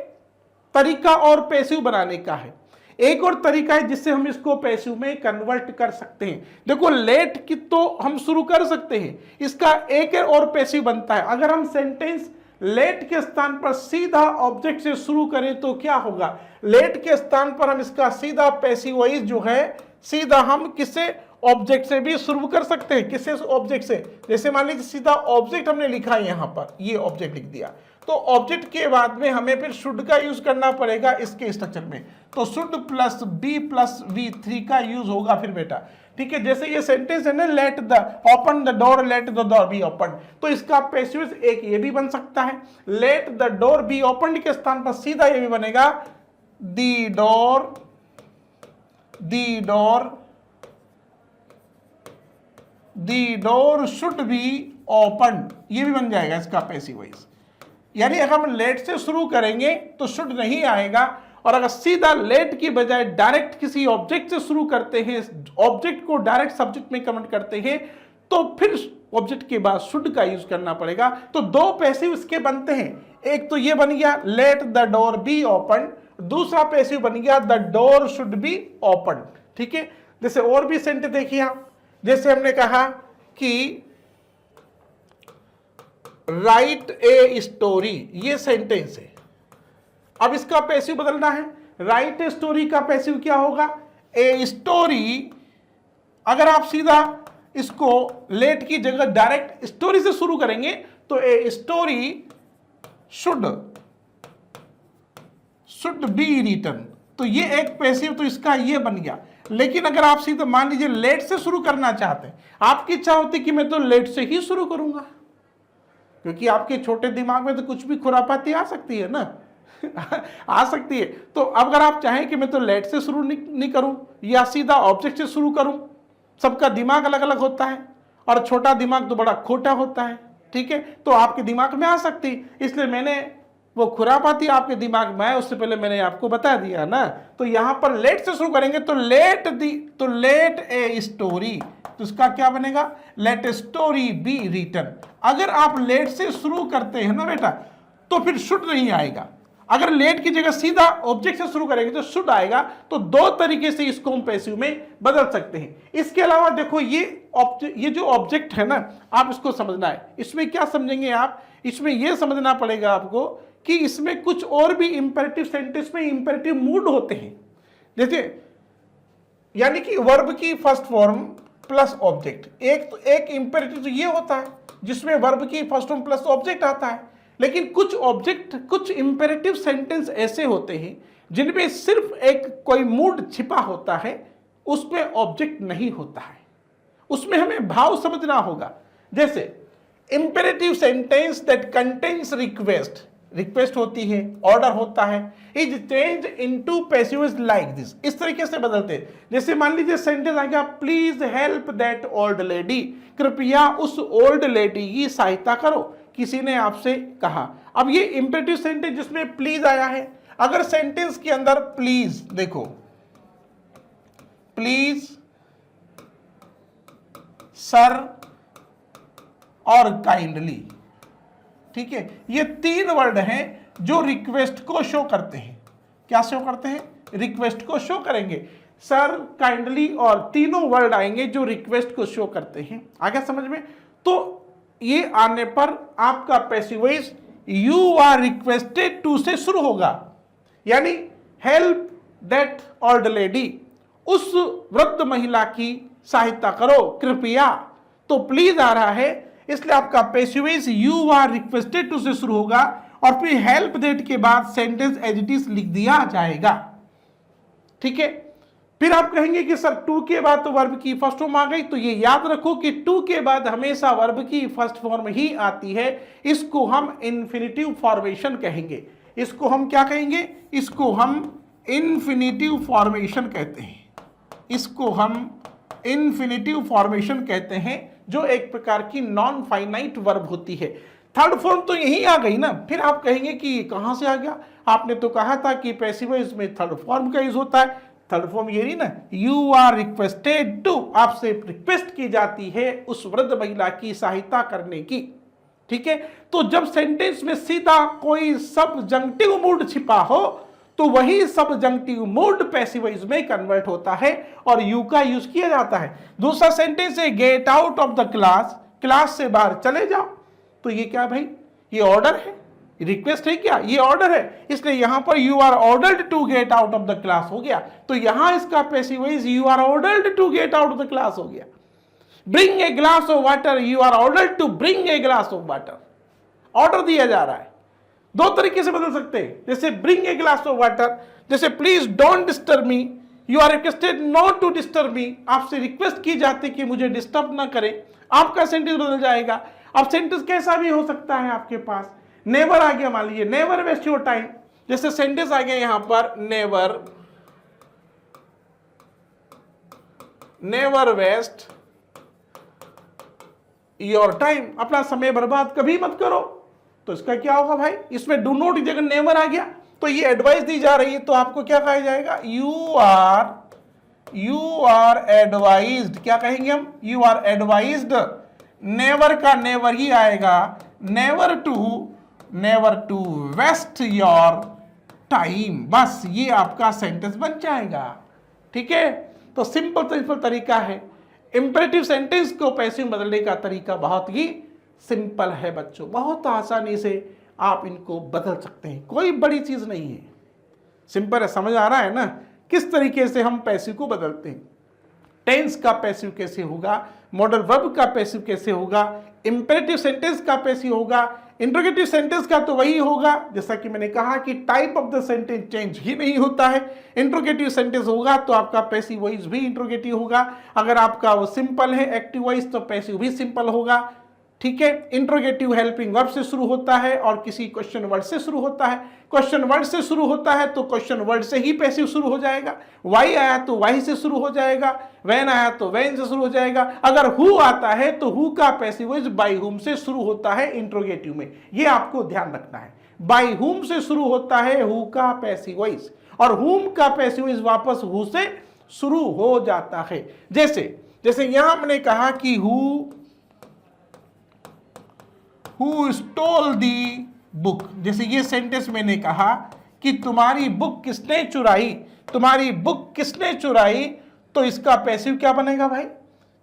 S1: तरीका और पैसिव बनाने का है। एक और तरीका है जिससे हम इसको पैसिव में कन्वर्ट कर सकते हैं। देखो लेट की तो हम शुरू कर सकते हैं, इसका एक और पैसिव बनता है। अगर हम सेंटेंस लेट के स्थान पर सीधा ऑब्जेक्ट से शुरू करें तो क्या होगा? लेट के स्थान पर हम इसका सीधा पैसिव वॉइस जो है, सीधा हम किससे? ऑब्जेक्ट से भी शुरू कर सकते हैं। किससे? ऑब्जेक्ट से। जैसे मान लीजिए सीधा ऑब्जेक्ट हमने लिखा है, यहां पर ये ऑब्जेक्ट लिख दिया, तो ऑब्जेक्ट के बाद में हमें फिर शुड का यूज करना पड़ेगा इसके स्ट्रक्चर में। तो should plus be plus V3 का यूज होगा फिर बेटा। ठीक है, जैसे ये सेंटेंस है ना, let the open the door, late the door be open, तो इसका पैसिव एक ये भी बन सकता है। Let the door be open के स्थान पर सीधा ये भी बनेगा, दी डोर शुड बी ओपन, ये भी बन जाएगा इसका पैसिव वॉइस। यानी अगर हम लेट से शुरू करेंगे तो शुड नहीं आएगा, और अगर सीधा लेट की बजाय डायरेक्ट किसी ऑब्जेक्ट से शुरू करते हैं, ऑब्जेक्ट को डायरेक्ट सब्जेक्ट में कन्वर्ट करते हैं, तो फिर ऑब्जेक्ट के बाद शुड का यूज करना पड़ेगा। तो दो पैसिव इसके बनते हैं। एक तो ये बन गया let the door be open, दूसरा पैसिव बन गया the door should be open. ठीक है, जैसे और भी सेंटेंस देखिए आप, जैसे हमने कहा कि राइट ए स्टोरी, ये सेंटेंस है। अब इसका पैसिव बदलना है। राइट ए स्टोरी का पैसिव क्या होगा? A story. अगर आप सीधा इसको लेट की जगह डायरेक्ट स्टोरी से शुरू करेंगे तो a story should be written, तो ये एक पैसिव, तो इसका ये बन गया। लेकिन अगर आप सीधा मान लीजिए लेट से शुरू करना चाहते हैं, आपकी इच्छा होती कि मैं तो लेट से ही शुरू करूंगा, क्योंकि आपके छोटे दिमाग में तो कुछ भी खुरापाती आ सकती है ना आ सकती है। तो अब अगर आप चाहें कि मैं तो लेट से शुरू नहीं करूं या सीधा ऑब्जेक्ट से शुरू करूं, सबका दिमाग अलग अलग होता है और छोटा दिमाग तो बड़ा खोटा होता है। ठीक है, तो आपके दिमाग में आ सकती, इसलिए मैंने वो खुरापाती आपके दिमाग में आए उससे पहले मैंने आपको बता दिया ना। तो यहां पर लेट से शुरू करेंगे तो लेट ए स्टोरी, तो इसका क्या बनेगा? Let a story be written. अगर आप लेट से शुरू करते हैं ना बेटा, तो फिर शुड नहीं आएगा। अगर लेट की जगह सीधा ऑब्जेक्ट से शुरू करेंगे तो शुड आएगा। तो दो तरीके से इसको हम पैसिव में बदल सकते हैं। इसके अलावा देखो ये जो ऑब्जेक्ट है ना, आप इसको समझना है। इसमें क्या समझेंगे आप? इसमें यह समझना पड़ेगा आपको कि इसमें कुछ और भी इंपेरेटिव सेंटेंस में इंपेरेटिव मूड होते हैं। जैसे यानी कि वर्ब की फर्स्ट फॉर्म प्लस ऑब्जेक्ट। एक इंपेरेटिव तो ये होता है जिसमें वर्ब की फर्स्ट फॉर्म प्लस ऑब्जेक्ट आता है। लेकिन कुछ इंपेरेटिव सेंटेंस ऐसे होते हैं जिनमें सिर्फ एक कोई मूड छिपा होता है, उसमें ऑब्जेक्ट नहीं होता है, उसमें हमें भाव समझना होगा। जैसे imperative sentence that contains request होती है, ऑर्डर होता है, is change into passives like this, इस तरीके से बदलते हैं। जैसे मान लीजिए सेंटेंस आ गया, please help that old lady, कृपया उस ओल्ड लेडी की सहायता करो, किसी ने आपसे कहा। अब ये इंपेरेटिव सेंटेंस जिसमें प्लीज आया है, अगर सेंटेंस के अंदर प्लीज देखो, प्लीज, सर और काइंडली, ठीक है, ये तीन वर्ड हैं जो रिक्वेस्ट को शो करते हैं। क्या शो करते हैं? रिक्वेस्ट को शो करेंगे। सर, काइंडली और तीनों वर्ड आएंगे जो रिक्वेस्ट को शो करते हैं। आ गया समझ में? तो ये आने पर आपका passive voice you are requested to से शुरू होगा, यानी हेल्प दैट ओल्ड लेडी, उस वृद्ध महिला की सहायता करो कृपया। तो प्लीज आ रहा है, इसलिए आपका passive voice you are requested to से शुरू होगा और फिर हेल्प दैट के बाद सेंटेंस एज इट इज लिख दिया जाएगा। ठीक है, फिर आप कहेंगे कि सर टू के बाद तो वर्ब की फर्स्ट फॉर्म आ गई, तो ये याद रखो कि टू के बाद हमेशा वर्ब की फर्स्ट फॉर्म ही आती है। इसको हम इन्फिनिटिव फॉर्मेशन कहेंगे। इसको हम क्या कहेंगे? इसको हम इन्फिनिटिव फॉर्मेशन कहते हैं। इसको हम इन्फिनिटिव फॉर्मेशन कहते हैं, जो एक प्रकार की नॉन फाइनाइट वर्ब होती है। थर्ड फॉर्म तो यही आ गई ना। फिर आप कहेंगे कि कहां से आ गया? आपने तो कहा था कि पैसिव वॉइस में थर्ड फॉर्म का यूज होता है। थर्ड फॉर्म ये नहीं ना, यू आर रिक्वेस्टेड टू, आपसे रिक्वेस्ट की जाती है उस वृद्ध महिला की सहायता करने की। ठीक है, तो जब सेंटेंस में सीधा कोई सबजंक्टिव मूड छिपा हो तो वही सबजंक्टिव मूड पैसिव वॉइस में कन्वर्ट होता है और यू का यूज किया जाता है। दूसरा सेंटेंस है gate out of the class, class से बाहर चले जाओ। तो ये क्या भाई? ये ऑर्डर है, रिक्वेस्ट है क्या? ये ऑर्डर है, इसलिए यहां पर you are ordered to get out of the class हो गया। तो यहां इसका passive voice you are ordered to get out of the class हो गया। Bring a glass of water, you are ordered to bring a glass of water. Order दिया जा रहा है। दो तरीके से बदल सकते हैं, जैसे bring a glass of water, जैसे please don't disturb me, you are requested not to disturb me, आपसे रिक्वेस्ट की जाती कि मुझे डिस्टर्ब ना करें। आपका सेंटेंस बदल जाएगा। अब सेंटेंस कैसा भी हो सकता है आपके पास। नेवर आ गया, मान लीजिए नेवर वेस्ट योर टाइम, जैसे सेंटेंस आ गया यहां पर नेवर वेस्ट योर टाइम, अपना समय बर्बाद कभी मत करो। तो इसका क्या होगा भाई? इसमें डू नॉट की जगह नेवर आ गया, तो ये एडवाइस दी जा रही है, तो आपको क्या कहा जाएगा? You are advised. क्या कहेंगे हम? You are advised. नेवर का नेवर ही आएगा, never to waste your time. बस ये आपका सेंटेंस बन जाएगा। ठीक है, तो सिंपल तरीका है। इंपेरेटिव सेंटेंस को पैसिव में बदलने का तरीका बहुत ही सिंपल है बच्चों, बहुत आसानी से आप इनको बदल सकते हैं, कोई बड़ी चीज नहीं है, सिंपल है। समझ आ रहा है ना किस तरीके से हम पैसिव को बदलते हैं? टेंस का पैसिव कैसे होगा, मॉडल वर्ब का पैसिव कैसे होगा, इंपेरेटिव सेंटेंस का पैसिव होगा, इंट्रोगेटिव सेंटेंस का तो वही होगा। जैसा कि मैंने कहा कि type of the sentence change ही नहीं होता है। इंट्रोगेटिव सेंटेंस होगा तो आपका पैसिव वॉइस भी इंट्रोगेटिव होगा। अगर आपका वो सिंपल है एक्टिव वॉइस तो पैसिव भी सिंपल होगा। ठीक है, इंट्रोगेटिव हेल्पिंग वर्ब से शुरू होता है और किसी क्वेश्चन वर्ड से शुरू होता है। क्वेश्चन वर्ड से शुरू होता है तो क्वेश्चन वर्ड से ही पैसिव शुरू हो जाएगा। वाई आया तो वाई से शुरू हो जाएगा, वैन आया तो वैन से शुरू हो जाएगा। अगर हु आता है तो हु का पैसिव वॉइस बाई हुम से शुरू होता है इंट्रोगेटिव में, ये आपको ध्यान रखना है। बाई हुम से शुरू होता है हु का पैसिव वॉइस और हुम का पैसिव वॉइस वापस हु से शुरू हो जाता है। जैसे यहां हमने कहा कि Who stole the book, जैसे ये सेंटेंस मैंने कहा कि तुम्हारी बुक किसने चुराई, तुम्हारी बुक किसने चुराई, तो इसका पैसिव क्या बनेगा भाई?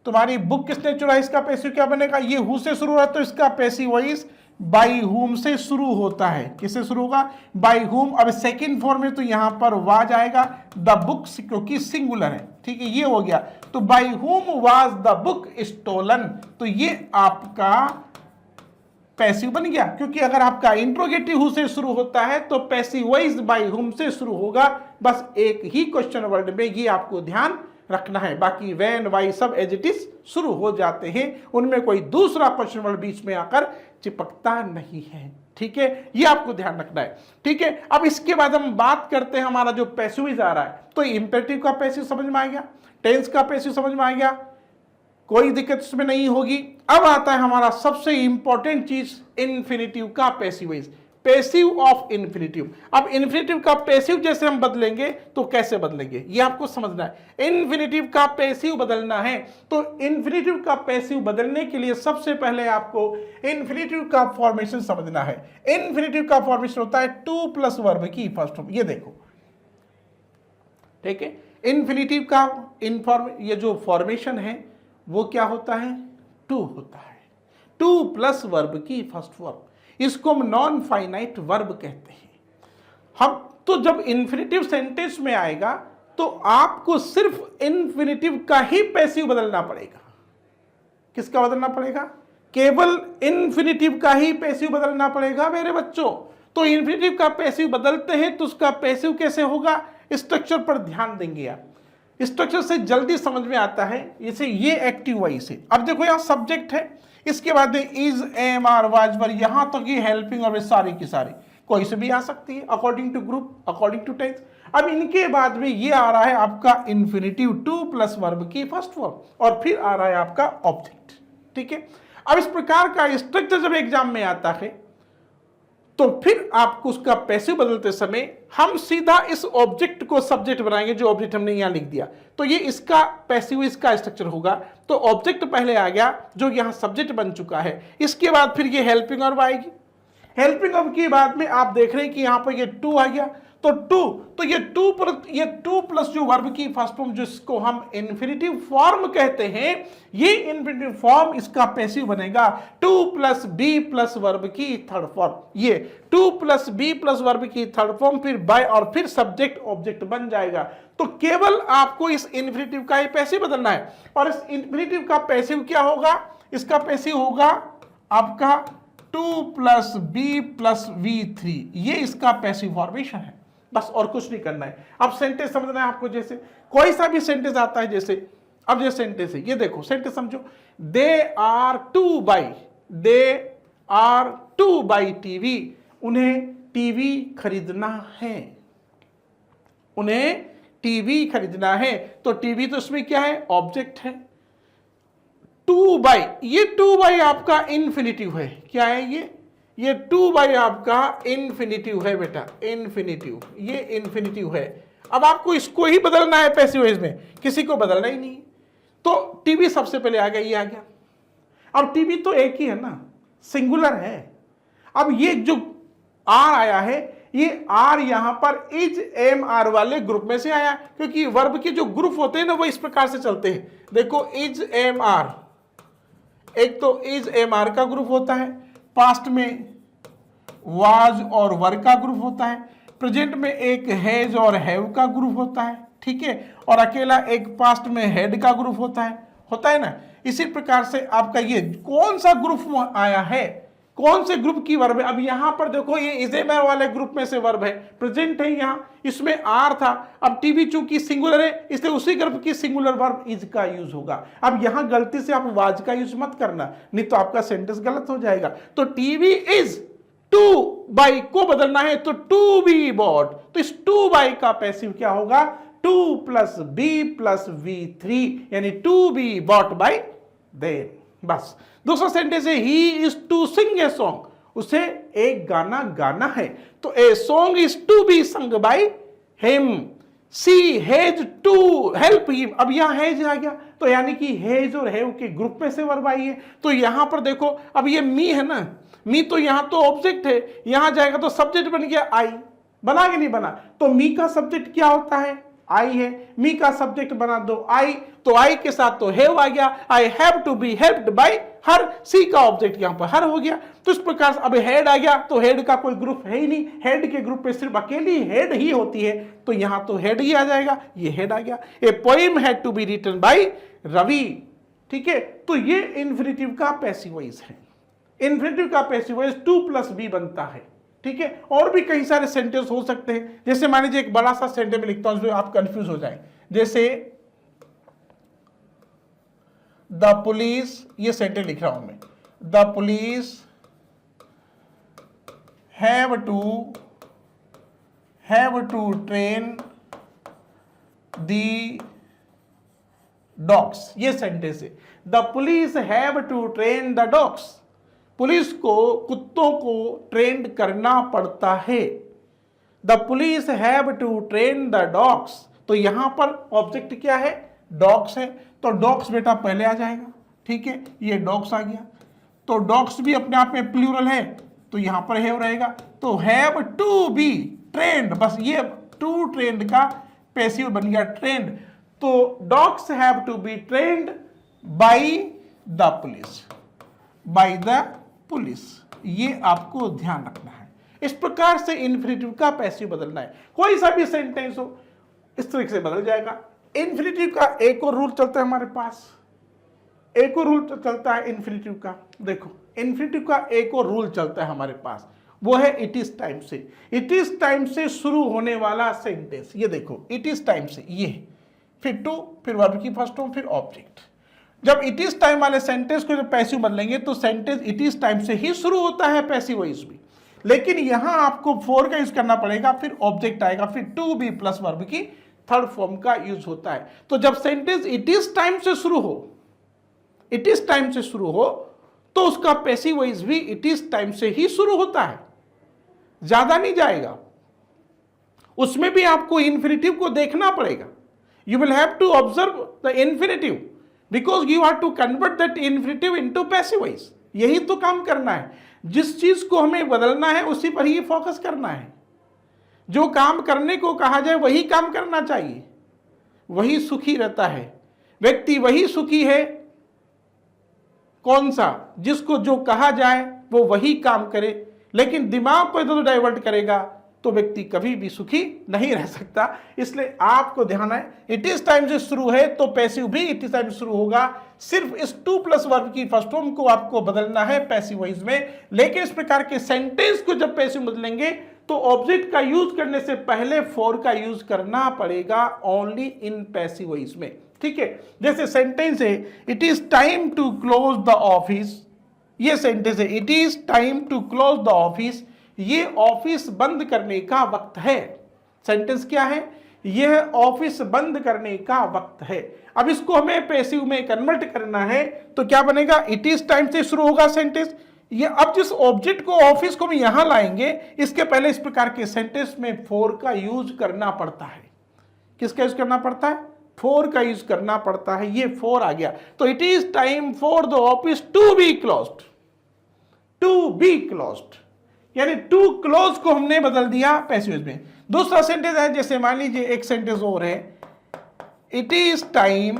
S1: तुम्हारी बुक किसने चुराई, इसका पैसिव क्या बनेगा? ये हु से शुरू हुआ तो इसका पैसिव वॉइस बाई हुम से शुरू होता है। किससे शुरू होगा? बाई हुम। अब सेकंड फॉर्म में तो यहां पर वाज आएगा, द बुक्स क्योंकि सिंगुलर है। ठीक है, ये हो गया। तो बाई हुम वाज द बुक स्टोलन, तो ये आपका पैसिव बन गया। क्योंकि अगर आपका इंट्रोगेटिव हु से शुरू होता है तो पैसिव वॉइस बाई हुम से शुरू होगा, बस एक ही क्वेश्चन वर्ड में, ये आपको ध्यान रखना है। बाकी वैन वाई सब एज इट इज शुरू हो जाते हैं, उनमें कोई दूसरा क्वेश्चन वर्ड बीच में आकर चिपकता नहीं है। ठीक है, ये आपको ध्यान रखना है। ठीक है, अब इसके बाद हम बात करते हैं हमारा जो पैसिव आ रहा है, तो इंपेरेटिव का पैसिव समझ में आ गया, टेंस का पैसिव समझ में आ गया, कोई दिक्कत इसमें नहीं होगी। अब आता है हमारा सबसे इंपॉर्टेंट चीज, इन्फिनिटिव का passive voice, passive of infinitive. अब इन्फिनिटिव का पैसिव जैसे हम बदलेंगे तो कैसे बदलेंगे ये आपको समझना है। इन्फिनिटिव का पैसिव बदलना है तो इन्फिनिटिव का पैसिव बदलने के लिए सबसे पहले आपको इन्फिनिटिव का फॉर्मेशन समझना है। इन्फिनिटिव का फॉर्मेशन होता है टू प्लस वर्ब की फर्स्ट फॉर्म, ये देखो। ठीक है, इन्फिनिटिव का ये जो फॉर्मेशन है वो क्या होता है? टू होता है, टू प्लस वर्ब की फर्स्ट फॉर्म, इसको हम नॉन फाइनाइट वर्ब कहते हैं। हम तो जब इन्फिनिटिव सेंटेंस में आएगा तो आपको सिर्फ इन्फिनिटिव का ही पैसिव बदलना पड़ेगा। किसका बदलना पड़ेगा? केवल इन्फिनिटिव का ही पैसिव बदलना पड़ेगा मेरे बच्चों। तो इन्फिनिटिव का पैसिव बदलते हैं तो उसका पैसिव कैसे होगा, स्ट्रक्चर पर ध्यान देंगे आप, स्ट्रक्चर से जल्दी समझ में आता है। जैसे ये एक्टिव वॉइस है, अब देखो यहाँ सब्जेक्ट है, इसके बाद इज, एम, आर, वाज, वर, यहां तक ये हेल्पिंग और सारी की सारी कोई से भी आ सकती है according to group, according to tense. अब इनके बाद में ये आ रहा है आपका इन्फिनिटिव टू प्लस वर्ब की फर्स्ट फॉर्म और फिर आ रहा है आपका ऑब्जेक्ट। ठीक है, अब इस प्रकार का स्ट्रक्चर जब एग्जाम में आता है तो फिर आपको उसका पैसिव बदलते समय हम सीधा इस ऑब्जेक्ट को सब्जेक्ट बनाएंगे, जो ऑब्जेक्ट हमने यहां लिख दिया तो ये इसका पैसिव, इसका स्ट्रक्चर होगा। तो ऑब्जेक्ट पहले आ गया जो यहां सब्जेक्ट बन चुका है, इसके बाद फिर ये हेल्पिंग वर्ब आएगी, हेल्पिंग वर्ब के बाद में आप देख रहे हैं कि यहां पर ये टू आ गया, तो टू, तो ये टू प्लस जो वर्ब की फर्स्ट फॉर्म जिसको हम इन्फिनिटिव फॉर्म कहते हैं, ये इन्फिनिटिव फॉर्म इसका पैसिव बनेगा to plus be plus verb की थर्ड फॉर्म, ये to plus be plus verb की थर्ड फॉर्म, फिर बाय और फिर सब्जेक्ट ऑब्जेक्ट बन जाएगा। तो केवल आपको इस इन्फिनिटिव का ही पैसिव बदलना है, और इस इन्फिनिटिव का पैसिव क्या होगा, इसका पैसिव होगा आपका to plus be plus V three, ये इसका पैसिव फॉर्मेशन है, बस और कुछ नहीं करना है। अब सेंटेंस समझना है आपको, जैसे कोई सा भी सेंटेंस आता है, जैसे अब ये सेंटेंस है, ये देखो सेंटेंस समझो, they are to buy TV, उन्हें टीवी खरीदना है, उन्हें टीवी खरीदना है, तो टीवी तो इसमें क्या है, ऑब्जेक्ट है। टू बाई, ये टू बाई आपका इन्फिनिटिव है, क्या है ये टू बाई आपका इन्फिनिटिव है बेटा, इन्फिनिटिव, ये इन्फिनिटिव है। अब आपको इसको ही बदलना है पैसिव वॉइस में, किसी को बदलना ही नहीं। तो टीवी सबसे पहले आ गया, ये आ गया। अब टीवी तो एक ही है ना, सिंगुलर है। अब ये जो आर आया है, ये आर यहां पर इज, एम, आर वाले ग्रुप में से आया, क्योंकि वर्ब के जो ग्रुप होते हैं ना वो इस प्रकार से चलते हैं। देखो इज, एम, आर, एक तो इज, एम, आर का ग्रुप होता है, पास्ट में वाज और वर का ग्रुप होता है, प्रेजेंट में एक हैज और हैव का ग्रुप होता है, ठीक है, और अकेला एक पास्ट में हेड का ग्रुप होता है ना। इसी प्रकार से आपका ये कौन सा ग्रुप आया है, कौन से ग्रुप की वर्ब है। अब यहां पर देखो ये इजेमर वाले ग्रुप में से वर्ब है, प्रेजेंट है, यहां इसमें आर था। अब टीवी चूंकि सिंगुलर है इसलिए उसी ग्रुप की सिंगुलर वर्ब इज का यूज होगा। अब यहां गलती से आप वाज का यूज मत करना, नहीं तो आपका सेंटेंस गलत हो जाएगा। तो टीवी इज टू बाई को बदलना है तो टू बी बॉट, तो इस टू बाई का पैसिव क्या होगा, to plus be plus V three, यानी to be bought by them. बस दूसरा सेंटेंस है ही is to sing a song, उसे एक गाना गाना है, तो a song is to be sung by him. She has to help him, अब यहां हैज आ गया तो यानी कि हैज और हैव के ग्रुप में से वर्ब आई है। तो यहां पर देखो अब ये मी है ना, मी तो यहां तो ऑब्जेक्ट है, यहां जाएगा तो सब्जेक्ट बन गया आई, बना कि नहीं बना। तो मी का सब्जेक्ट क्या होता है, आई है, मी का सब्जेक्ट बना दो आई, तो आई के साथ तो हैव आ गया, I have to be helped by her, she का ऑब्जेक्ट यहां पर हर हो गया। तो इस प्रकार से अब हेड आ गया, तो हेड का कोई ग्रुप है ही नहीं, हेड के ग्रुप में सिर्फ अकेली हेड ही होती है, तो यहां तो हेड ही आ जाएगा, ये हेड आ गया। A poem had to be written by Ravi, ठीक है। तो ये इन्फिनिटिव का पैसिव वॉइस है, इन्फिनिटिव का passive voice to plus be बनता है, ठीक है। और भी कई सारे सेंटेंस हो सकते हैं, जैसे मान लीजिए एक बड़ा सा सेंटेंस में लिखता हूं जो आप कंफ्यूज हो जाए, जैसे द पुलिस, ये सेंटेंस लिख रहा हूं मैं, the police have to train the dogs, ये सेंटेंस है। The police have to train the dogs, police को कुत्तों को ट्रेन करना पड़ता है। The police have to train the dogs, तो यहां पर ऑब्जेक्ट क्या है, डॉग्स है, तो डॉग्स बेटा पहले आ जाएगा, ठीक है। ये डॉग्स आ गया, तो डॉग्स भी अपने आप में प्लूरल है, तो यहां पर हैव रहेगा, तो हैव टू बी ट्रेंड, बस ये टू ट्रेंड का पैसिव बन गया ट्रेंड। तो dogs have to be trained by the police, ये आपको ध्यान रखना है। इस प्रकार से इन्फिनिटिव का पैसिव बदलना है, कोई सा भी सेंटेंस हो इस तरीके से बदल जाएगा। इन्फिनिटिव का एक और रूल चलता है हमारे पास, एक और रूल चलता है इन्फिनेटिव का। देखो इन्फिनेटिव का एक और रूल चलता है हमारे पास, वो है इट इज टाइम से। इट इज टाइम से शुरू होने वाला सेंटेंस, ये देखो इट इज टाइम से, ये फिर टू, फिर वर्ब की फर्स्ट फॉर्म, फिर ऑब्जेक्ट। जब इट इज टाइम वाले सेंटेंस को जब पैसिव बदलेंगे तो सेंटेंस इट इज टाइम से ही शुरू होता है पैसिव वॉइस भी, लेकिन यहां आपको फॉर का यूज करना पड़ेगा, फिर ऑब्जेक्ट आएगा, फिर टू बी प्लस वर्ब की थर्ड फॉर्म का यूज होता है। तो जब सेंटेंस इट इज टाइम से शुरू हो, इट इज टाइम से शुरू हो, तो उसका पैसिव वॉइस भी इट इज टाइम से ही शुरू होता है, ज्यादा नहीं जाएगा। उसमें भी आपको इन्फिनेटिव को देखना पड़ेगा। You will have to observe the infinitive because you have to convert that infinitive into passive voice. यही तो काम करना है, जिस चीज को हमें बदलना है उसी पर ही फोकस करना है। जो काम करने को कहा जाए वही काम करना चाहिए, वही सुखी रहता है व्यक्ति। वही सुखी है कौन सा, जिसको जो कहा जाए वो वही काम करे, लेकिन दिमाग को इधर डाइवर्ट करेगा तो व्यक्ति कभी भी सुखी नहीं रह सकता। इसलिए आपको ध्यान है इट इज टाइम से शुरू है तो पैसिव भी इट इज टाइम से शुरू होगा। सिर्फ इस टू प्लस वर्ब की फर्स्ट फॉर्म को आपको बदलना है पैसिव वॉइस में। लेकिन इस प्रकार के सेंटेंस को जब पैसिव बदलेंगे तो ऑब्जेक्ट का यूज करने से पहले फॉर का यूज करना पड़ेगा ओनली इन पैसिव वॉइस में। ठीक है, जैसे सेंटेंस है it is time to close the office, ये सेंटेंस है it is time to close the office, ये ऑफिस बंद करने का वक्त है। सेंटेंस क्या है, यह ऑफिस बंद करने का वक्त है। अब इसको हमें पैसिव में कन्वर्ट करना है तो क्या बनेगा, इट इज टाइम से शुरू होगा सेंटेंस। ये अब जिस ऑब्जेक्ट को ऑफिस को हम यहां लाएंगे, इसके पहले इस प्रकार के सेंटेंस में फॉर का यूज करना पड़ता है। किसका यूज करना पड़ता है, फॉर का यूज करना पड़ता है। ये फॉर आ गया तो it is time for the office to be closed, to be closed, यानी टू क्लोज को हमने बदल दिया पैसिव में। दूसरा सेंटेंस है, जैसे मान लीजिए एक सेंटेंस और है, it is time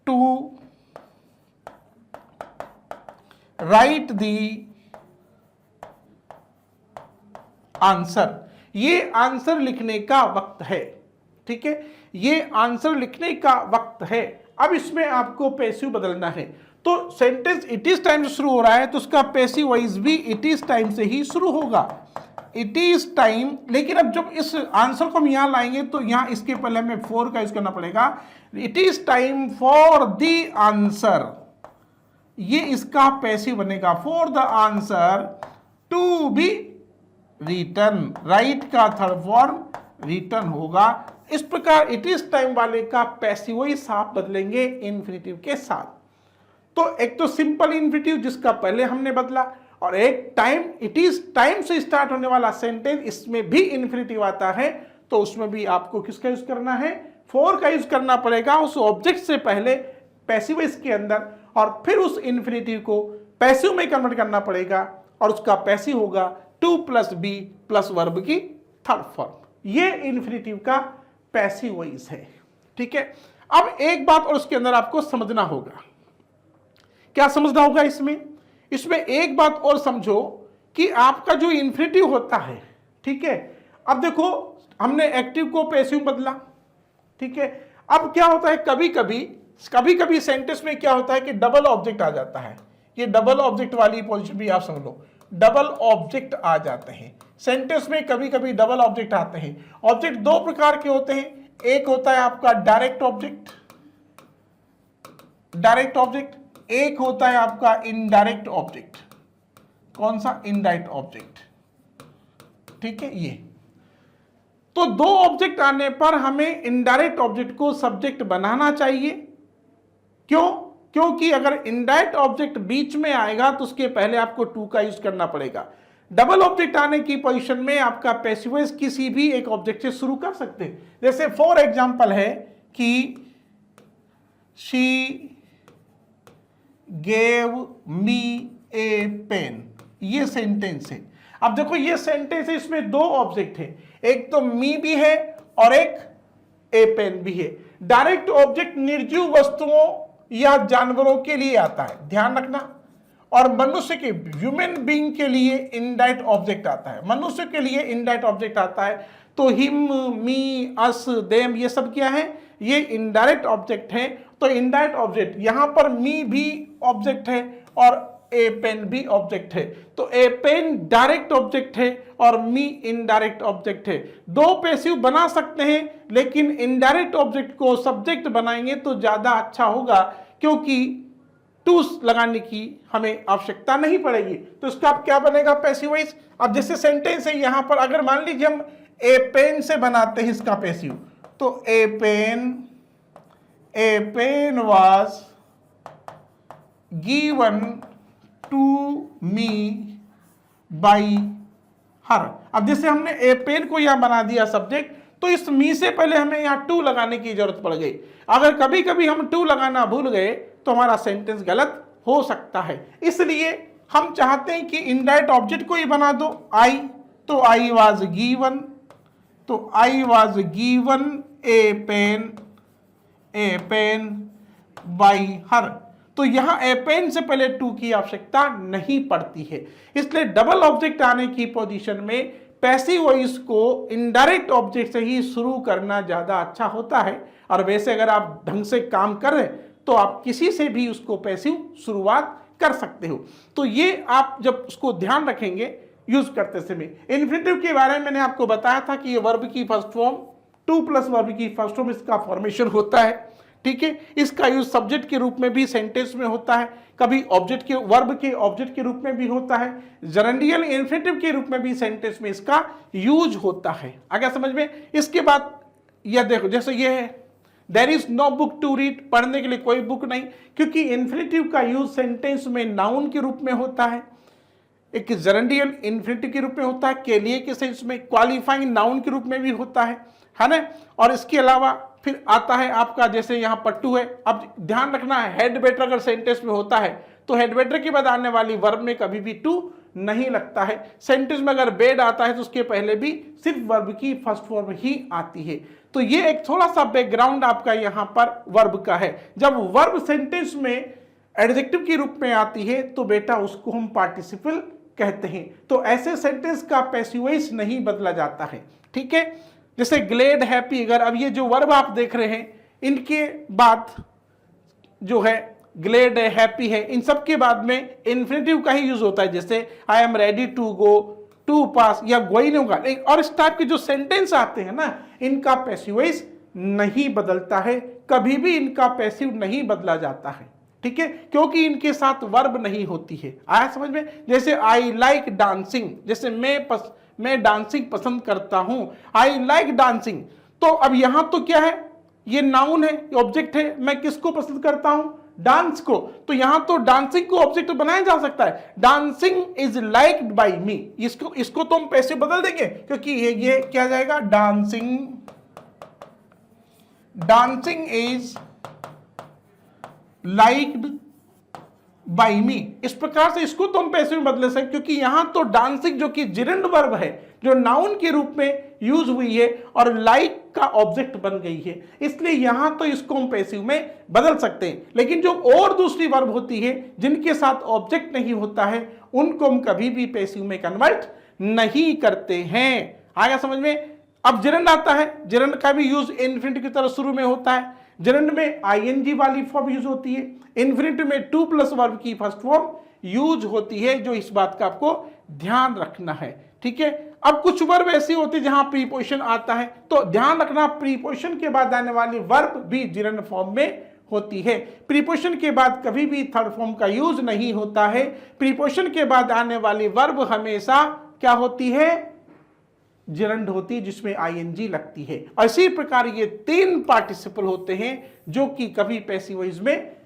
S1: to write the answer, ये आंसर लिखने का वक्त है। ठीक है, ये आंसर लिखने का वक्त है। अब इसमें आपको पैसिव बदलना है तो सेंटेंस इट इज टाइम से शुरू हो रहा है तो उसका पैसिव वॉइस भी इट इज टाइम से ही शुरू होगा, इट इज टाइम। लेकिन अब जब इस आंसर को हम यहां लाएंगे तो यहां इसके पहले हमें फॉर का यूज करना पड़ेगा। It is time for the answer, ये इसका पैसिव बनेगा, for the answer to be return, write का थर्ड फॉर्म रिटर्न होगा। इस प्रकार इट इज टाइम वाले का पैसिव वॉइस आप बदलेंगे इन्फिनेटिव के साथ। तो एक तो सिंपल इन्फिनेटिव जिसका पहले हमने बदला, और एक टाइम इट इज टाइम से स्टार्ट होने वाला सेंटेंस, इसमें भी इन्फिनेटिव आता है तो उसमें भी आपको किसका यूज करना है, फॉर का यूज करना पड़ेगा उस ऑब्जेक्ट से पहले पैसिव वॉइस के अंदर, और फिर उस इन्फिनेटिव को पैसिव में कन्वर्ट करना पड़ेगा और उसका पैसिव होगा to plus be plus verb की थर्ड फॉर्म। ये इन्फिनेटिव का पैसिव वॉइस है। ठीक है, अब एक बात और उसके अंदर आपको समझना होगा। क्या समझना होगा इसमें एक बात और समझो कि आपका जो इन्फिनेटिव होता है, ठीक है, अब देखो हमने एक्टिव को पैसिव बदला, ठीक है, अब क्या होता है कभी कभी सेंटेंस में क्या होता है कि डबल ऑब्जेक्ट आ जाता है। ये डबल ऑब्जेक्ट वाली पोजीशन भी आप समझ लो, डबल ऑब्जेक्ट आ जाते हैं सेंटेंस में, कभी कभी डबल ऑब्जेक्ट आते हैं। ऑब्जेक्ट दो प्रकार के होते हैं, एक होता है आपका डायरेक्ट ऑब्जेक्ट, एक होता है आपका इनडायरेक्ट ऑब्जेक्ट। कौन सा, इनडायरेक्ट ऑब्जेक्ट। ठीक है, ये तो दो ऑब्जेक्ट आने पर हमें इनडायरेक्ट ऑब्जेक्ट को सब्जेक्ट बनाना चाहिए। क्योंकि अगर इनडायरेक्ट ऑब्जेक्ट बीच में आएगा तो उसके पहले आपको टू का यूज करना पड़ेगा। डबल ऑब्जेक्ट आने की पोजीशन में आपका पैसिव वॉइस किसी भी एक ऑब्जेक्ट से शुरू कर सकते हैं। जैसे फॉर एग्जांपल है कि she gave me a pen, ये सेंटेंस है। अब देखो ये सेंटेंस है, इसमें दो ऑब्जेक्ट है, एक तो मी भी है और एक ए पेन भी है। डायरेक्ट ऑब्जेक्ट निर्जीव वस्तुओं या जानवरों के लिए आता है, ध्यान रखना, और मनुष्य के ह्यूमन बीइंग के लिए इनडायरेक्ट ऑब्जेक्ट आता है। मनुष्य के लिए इनडायरेक्ट ऑब्जेक्ट आता है तो हिम, मी, अस, देम, ये सब क्या है, ये इनडायरेक्ट ऑब्जेक्ट है, तो इनडायरेक्ट ऑब्जेक्ट यहां पर मी भी ऑब्जेक्ट है और ए पेन भी ऑब्जेक्ट है, तो ए पेन डायरेक्ट ऑब्जेक्ट है और मी इनडायरेक्ट ऑब्जेक्ट है। दो पैसिव बना सकते हैं, लेकिन इनडायरेक्ट ऑब्जेक्ट को सब्जेक्ट बनाएंगे तो ज्यादा अच्छा होगा, क्योंकि टू लगाने की हमें आवश्यकता नहीं पड़ेगी। तो इसका अब क्या बनेगा पैसिव वॉइस। अब जैसे सेंटेंस है यहां पर, अगर मान लीजिए हम ए पेन से बनाते हैं इसका पैसिव, तो a pen was given to me by her. अब जैसे हमने ए पेन को यहां बना दिया सब्जेक्ट, तो इस मी से पहले हमें यहां टू लगाने की जरूरत पड़ गई। अगर कभी कभी हम टू लगाना भूल गए तो हमारा सेंटेंस गलत हो सकता है। इसलिए हम चाहते हैं कि इनडायरेक्ट ऑब्जेक्ट को ही बना दो आई, तो आई वाज गिवन, तो I was given a pen by her. तो यहां ए पेन से पहले टू की आवश्यकता नहीं पड़ती है। इसलिए डबल ऑब्जेक्ट आने की पोजीशन में पैसिव वॉइस को इनडायरेक्ट ऑब्जेक्ट से ही शुरू करना ज्यादा अच्छा होता है। और वैसे अगर आप ढंग से काम कर रहे तो आप किसी से भी उसको पैसिव शुरुआत कर सकते हो। तो ये आप जब उसको ध्यान रखेंगे यूज करते समय। इन्फिनेटिव के बारे में मैंने आपको बताया था कि ये वर्ब की first form, to plus verb की फर्स्ट फॉर्म इसका फॉर्मेशन होता है, ठीक है। इसका यूज सब्जेक्ट के रूप में भी सेंटेंस में होता है, कभी ऑब्जेक्ट के वर्ब के ऑब्जेक्ट के रूप में भी होता है, जरंडियल इन्फिनेटिव के रूप में भी सेंटेंस में इसका यूज होता है। आगे समझ में। इसके बाद यह देखो, जैसे ये है there is no book to read, पढ़ने के लिए कोई बुक नहीं, क्योंकि इन्फिनेटिव का यूज सेंटेंस में नाउन के रूप में होता है, एक जरंडियल इन्फिनेटिव के रूप में होता है, के लिए के सेंस में, क्वालिफाइंग नाउन के रूप में भी होता है ना। और इसके अलावा फिर आता है आपका, जैसे यहां पर टू है। अब ध्यान रखना है, हेड बेटर अगर सेंटेंस में होता है तो हेड बेटर के बाद आने वाली वर्ब में कभी भी टू नहीं लगता है। सेंटेंस में अगर बेड आता है तो उसके पहले भी सिर्फ वर्ब की फर्स्ट फॉर्म ही आती है। तो ये एक थोड़ा सा बैकग्राउंड आपका यहां पर वर्ब का है। जब वर्ब सेंटेंस में एडजेक्टिव के रूप में आती है तो बेटा उसको हम पार्टिसिपल कहते हैं। तो ऐसे सेंटेंस का पैसिव वॉइस नहीं बदला जाता है, ठीक है। जैसे ग्लेड, हैप्पी, अगर अब ये जो वर्ब आप देख रहे हैं इनके बाद जो है ग्लेड है, हैप्पी है, इन सब के बाद में इन्फिनेटिव का ही यूज होता है। जैसे I am ready to go, to pass या गोइंग होगा। और इस टाइप के जो सेंटेंस आते हैं ना, इनका पैसिव वॉइस नहीं बदलता है, कभी भी इनका पैसिव नहीं बदला जाता है, ठीक है, क्योंकि इनके साथ वर्ब नहीं होती है। आया समझ में। जैसे आई लाइक डांसिंग, जैसे मैं डांसिंग पसंद करता हूं, आई लाइक डांसिंग। तो अब यहां तो क्या है, ये नाउन है, ऑब्जेक्ट है, मैं किसको पसंद करता हूं, डांस को। तो यहां तो डांसिंग को ऑब्जेक्ट बनाया जा सकता है, डांसिंग इज लाइक्ड बाय मी। इसको तो हम पैसे बदल देंगे, क्योंकि ये क्या जाएगा, डांसिंग इज लाइक्ड बाय मी। इस प्रकार से इसको तो हम पैसे में बदले सकते, क्योंकि यहां तो डांसिंग जो कि जिरंड वर्ब है, जो नाउन के रूप में यूज हुई है और लाइक का ऑब्जेक्ट बन गई है, इसलिए यहां तो इसको हम पैसिव में बदल सकते हैं। लेकिन जो और दूसरी वर्ब होती है जिनके साथ ऑब्जेक्ट नहीं होता है, उनको हम कभी भी पैसिव में कन्वर्ट नहीं करते हैं। आया समझ में। अब जिरंड आता है, जिरंड का भी यूज इन्फिनिटिव की तरह शुरू में होता है। जिरंड में आईएनजी वाली फॉर्म यूज होती है, इन्फिनिटिव में टू प्लस वर्ब की फर्स्ट फॉर्म यूज होती है। जो इस बात का आपको ध्यान रखना है, ठीक है। अब कुछ वर्ब ऐसी होती है जहां प्रीपोजिशन आता है, तो ध्यान रखना प्रीपोजिशन के बाद आने वाली वर्ब भी जिरंड फॉर्म में होती है। प्रीपोजिशन के बाद कभी भी थर्ड फॉर्म का यूज नहीं होता है। प्रीपोजिशन के बाद आने वाली वर्ब हमेशा क्या होती है, जिरंड होती है, जिसमें आईएनजी लगती है। और इसी प्रकार ये तीन पार्टिसिपल होते हैं जो कि कभी पैसिव वॉइस में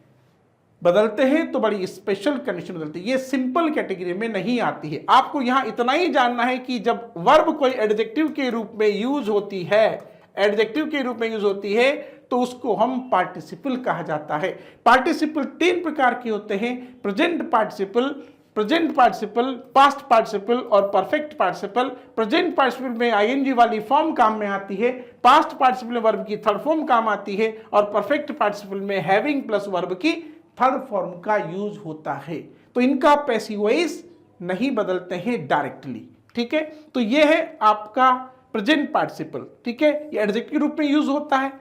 S1: बदलते हैं तो बड़ी स्पेशल कंडीशन बदलती है, ये सिंपल कैटेगरी में नहीं आती है। आपको यहां इतना ही जानना है कि जब वर्ब कोई एडजेक्टिव के रूप में यूज होती है, एडजेक्टिव के रूप में यूज होती है, तो उसको हम पार्टिसिपल कहा जाता है। पार्टिसिपल तीन प्रकार के होते हैं, प्रेजेंट पार्टिसिपल, पास्ट पार्टिसिपल और परफेक्ट पार्टिसिपल। प्रेजेंट पार्टिसिपल में आईएनजी वाली फॉर्म काम में आती है, पास्ट पार्टिसिपल में वर्ब की थर्ड फॉर्म काम आती है, और परफेक्ट पार्टिसिपल में हैविंग प्लस वर्ब की थर्ड फॉर्म का यूज होता है। तो इनका पैसिव वॉइस नहीं बदलते हैं डायरेक्टली, ठीक है। तो ये है आपका प्रेजेंट पार्टिसिपल, ठीक है। ये एडजेक्टिव के रूप में यूज होता है,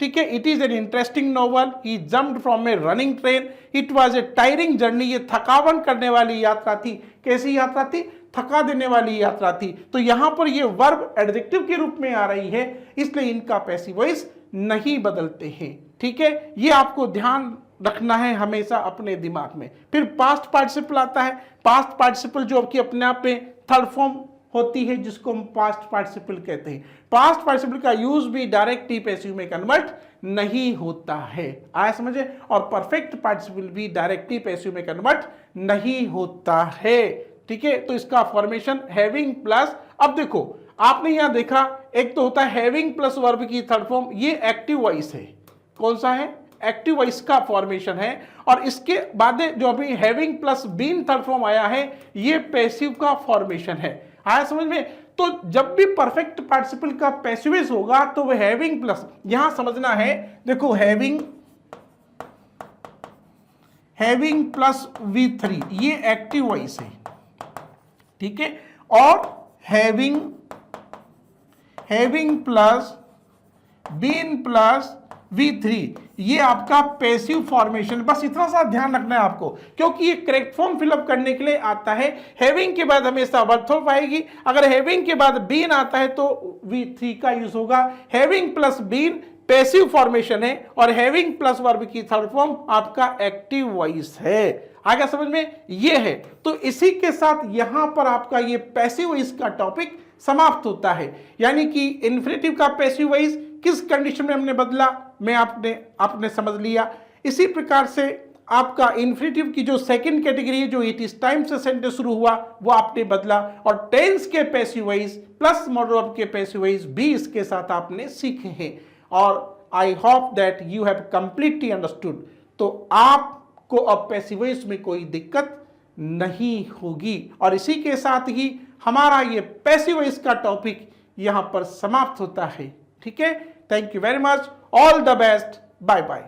S1: ठीक है। It is an interesting novel, he jumped from A running train, it was a tiring journey, ये थकावन करने वाली यात्रा थी। कैसी यात्रा थी? थका देने वाली यात्रा थी। तो यहां पर ये वर्ब एडजेक्टिव के रूप में आ रही है, इसलिए इनका पैसिव वॉइस नहीं बदलते हैं, ठीक है। ये आपको ध्यान रखना है हमेशा अपने दिमाग में। फिर पास्ट पार्टिसिपल आता है। पास्ट पार्टिसिपल जो आपकी अपने आप में थर्ड फॉर्म होती है, जिसको हम पास्ट पार्टिसिपल कहते हैं। पास्ट पार्टिसिपल का यूज भी डायरेक्ट पैसिव में कन्वर्ट नहीं होता है, आया समझे। और परफेक्ट पार्टिसिपल भी डायरेक्टली पैसिव में कन्वर्ट नहीं होता है, ठीक है। तो इसका फॉर्मेशन हैविंग प्लस, अब देखो आपने यहां देखा, एक तो होता है हैविंग प्लस वर्ब की थर्ड फॉर्म, ये एक्टिव वॉइस है। कौन सा है? एक्टिव वॉइस का फॉर्मेशन है। और इसके बाद जो अभी having plus been third form आया है, ये पैसिव का फॉर्मेशन है, आया समझ में। तो जब भी परफेक्ट पार्टिसिपल का पैसिव होगा तो वह हैविंग प्लस, यहां समझना है, देखो हैविंग प्लस V3 ये एक्टिव वॉइस है, ठीक है। और having plus been plus V3 ये आपका पैसिव फॉर्मेशन। बस इतना सा ध्यान रखना है आपको, क्योंकि ये करेक्ट फॉर्म फिलअप करने के लिए आता है। हैविंग के बाद हमेशा वर्ब फॉर्म आएगी, अगर हैविंग के बाद बीन आता है तो V3 का यूज होगा। Having plus been passive formation है, और हैविंग प्लस वर्ब की थर्ड फॉर्म आपका एक्टिव वॉइस है। आगे समझ में ये है। तो इसी के साथ यहां पर आपका ये पैसिव वॉइस का टॉपिक समाप्त होता है। यानी कि इन्फिनेटिव का पैसिव वॉइस किस कंडीशन में हमने बदला, मैं आपने समझ लिया। इसी प्रकार से आपका इन्फिनेटिव की जो सेकंड कैटेगरी है, जो इट इज टाइम से सेंटेंस शुरू हुआ, वो आपने बदला। और टेंस के passive voice plus model verb के पैसिव वॉइस भी इसके साथ आपने सीखे हैं। और I hope that you have completely understood. तो आपको अब पैसिव वॉइस में कोई दिक्कत नहीं होगी। और इसी के साथ ही हमारा ये पैसिव वॉइस का टॉपिक यहां पर समाप्त होता है, ठीक है। Thank you very much, all the best, bye bye.